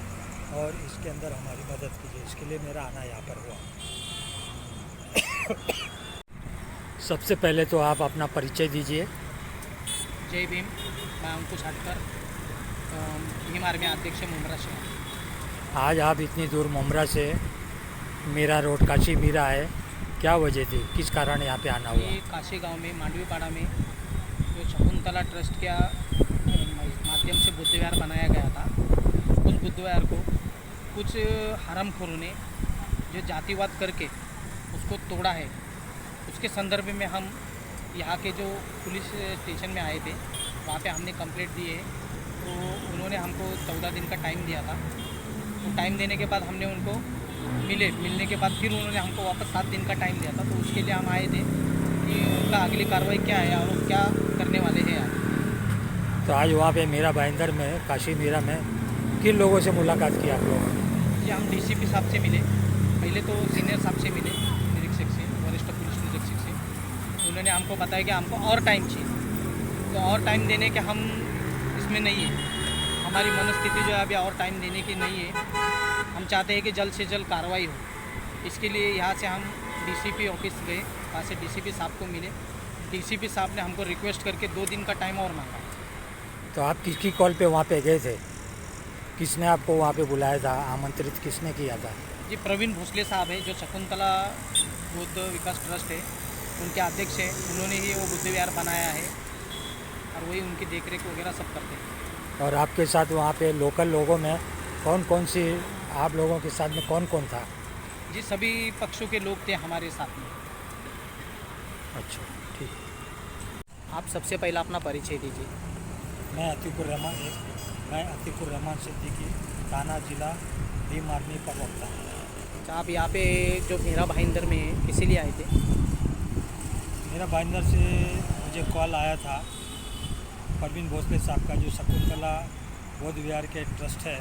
और इसके अंदर हमारी मदद कीजिए। इसके लिए मेरा आना यहाँ पर हुआ। सबसे पहले तो आप अपना परिचय दीजिए। जय भीम, मैं अंकुश हटकर, भीम आर्मी अध्यक्ष मुमरा से। आज आप इतनी दूर मुमरा से मीरा रोड, काशी मीरा है, क्या वजह थी, किस कारण यहाँ पे आना हुआ? ये काशी गांव में मांडवी पाड़ा में जो शकुंतला ट्रस्ट के माध्यम से बुद्ध विहार बनाया गया था, उस बुद्ध विहार को कुछ हरामखोरों ने जो जातिवाद करके उसको तोड़ा है, उसके संदर्भ में हम यहाँ के जो पुलिस स्टेशन में आए थे, वहाँ पे हमने कंप्लेंट दी है। तो उन्होंने हमको 14 दिन का टाइम दिया था। तो टाइम देने के बाद हमने उनको मिलने के बाद फिर उन्होंने हमको वापस 7 दिन का टाइम दिया था। तो उसके लिए हम आए थे कि उनका अगली कार्रवाई क्या है और वो क्या करने वाले हैं आज। तो आज वहाँ पे मीरा भाईंदर में, काशी मीरा में किन लोगों से मुलाकात की आप लोगों ने? जी, हम DCP साहब से मिले, पहले तो सीनियर साहब से मिले, निरीक्षक से, वरिष्ठ पुलिस निरीक्षक से। उन्होंने हमको बताया कि हमको और टाइम चाहिए, तो और टाइम देने के हम इसमें नहीं है, हमारी मनस्थिति जो है अभी और टाइम देने की नहीं है। हम चाहते हैं कि जल्द से जल्द कार्रवाई हो। इसके लिए यहाँ से हम डीसीपी ऑफिस गए, वहाँ से डीसीपी साहब को मिले। डीसीपी साहब ने हमको रिक्वेस्ट करके 2 दिन का टाइम और मांगा। तो आप किसकी कॉल पे वहाँ पे गए थे? किसने आपको वहाँ पे बुलाया था? आमंत्रित किसने किया था? जी प्रवीण भोसले साहब है जो शकुंतला बुद्ध विकास ट्रस्ट है, उनके अध्यक्ष है। उन्होंने ही वो बुद्ध विहार बनाया है और वही उनकी देखरेख वगैरह सब करते हैं। और आपके साथ वहाँ पे लोकल लोगों में कौन कौन सी, आप लोगों के साथ में कौन कौन था? जी सभी पक्षों के लोग थे हमारे साथ में। अच्छा, ठीक। आप सबसे पहला अपना परिचय दीजिए। मैं अतीकुर रहमान सिद्दीकी, थाना जिला भीम आर्मी प्रवक्ता। अच्छा, आप यहाँ पे जो मेरा भाईंदर में इसीलिए आए थे? मेरा भाईंदर से मुझे कॉल आया था परवीन भोसले साहब का, जो शकुंतला बौद्ध विहार के ट्रस्ट है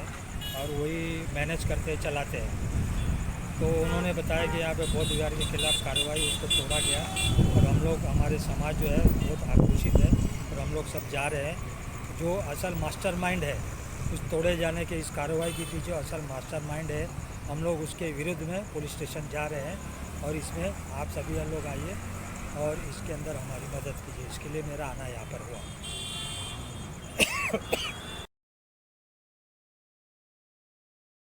और वही मैनेज करते चलाते हैं। तो उन्होंने बताया कि यहाँ पे बौद्ध विहार के खिलाफ कार्रवाई, उसको तोड़ा गया और हम लोग, हमारे समाज जो है बहुत आक्रोशित है और हम लोग सब जा रहे हैं। जो असल मास्टरमाइंड है उस तोड़े जाने के, इस कार्रवाई के पीछे असल मास्टरमाइंड है, हम लोग उसके विरुद्ध में पुलिस स्टेशन जा रहे हैं और इसमें आप सभी लोग आइए और इसके अंदर हमारी मदद कीजिए। इसके लिए मेरा आना यहाँ पर हुआ।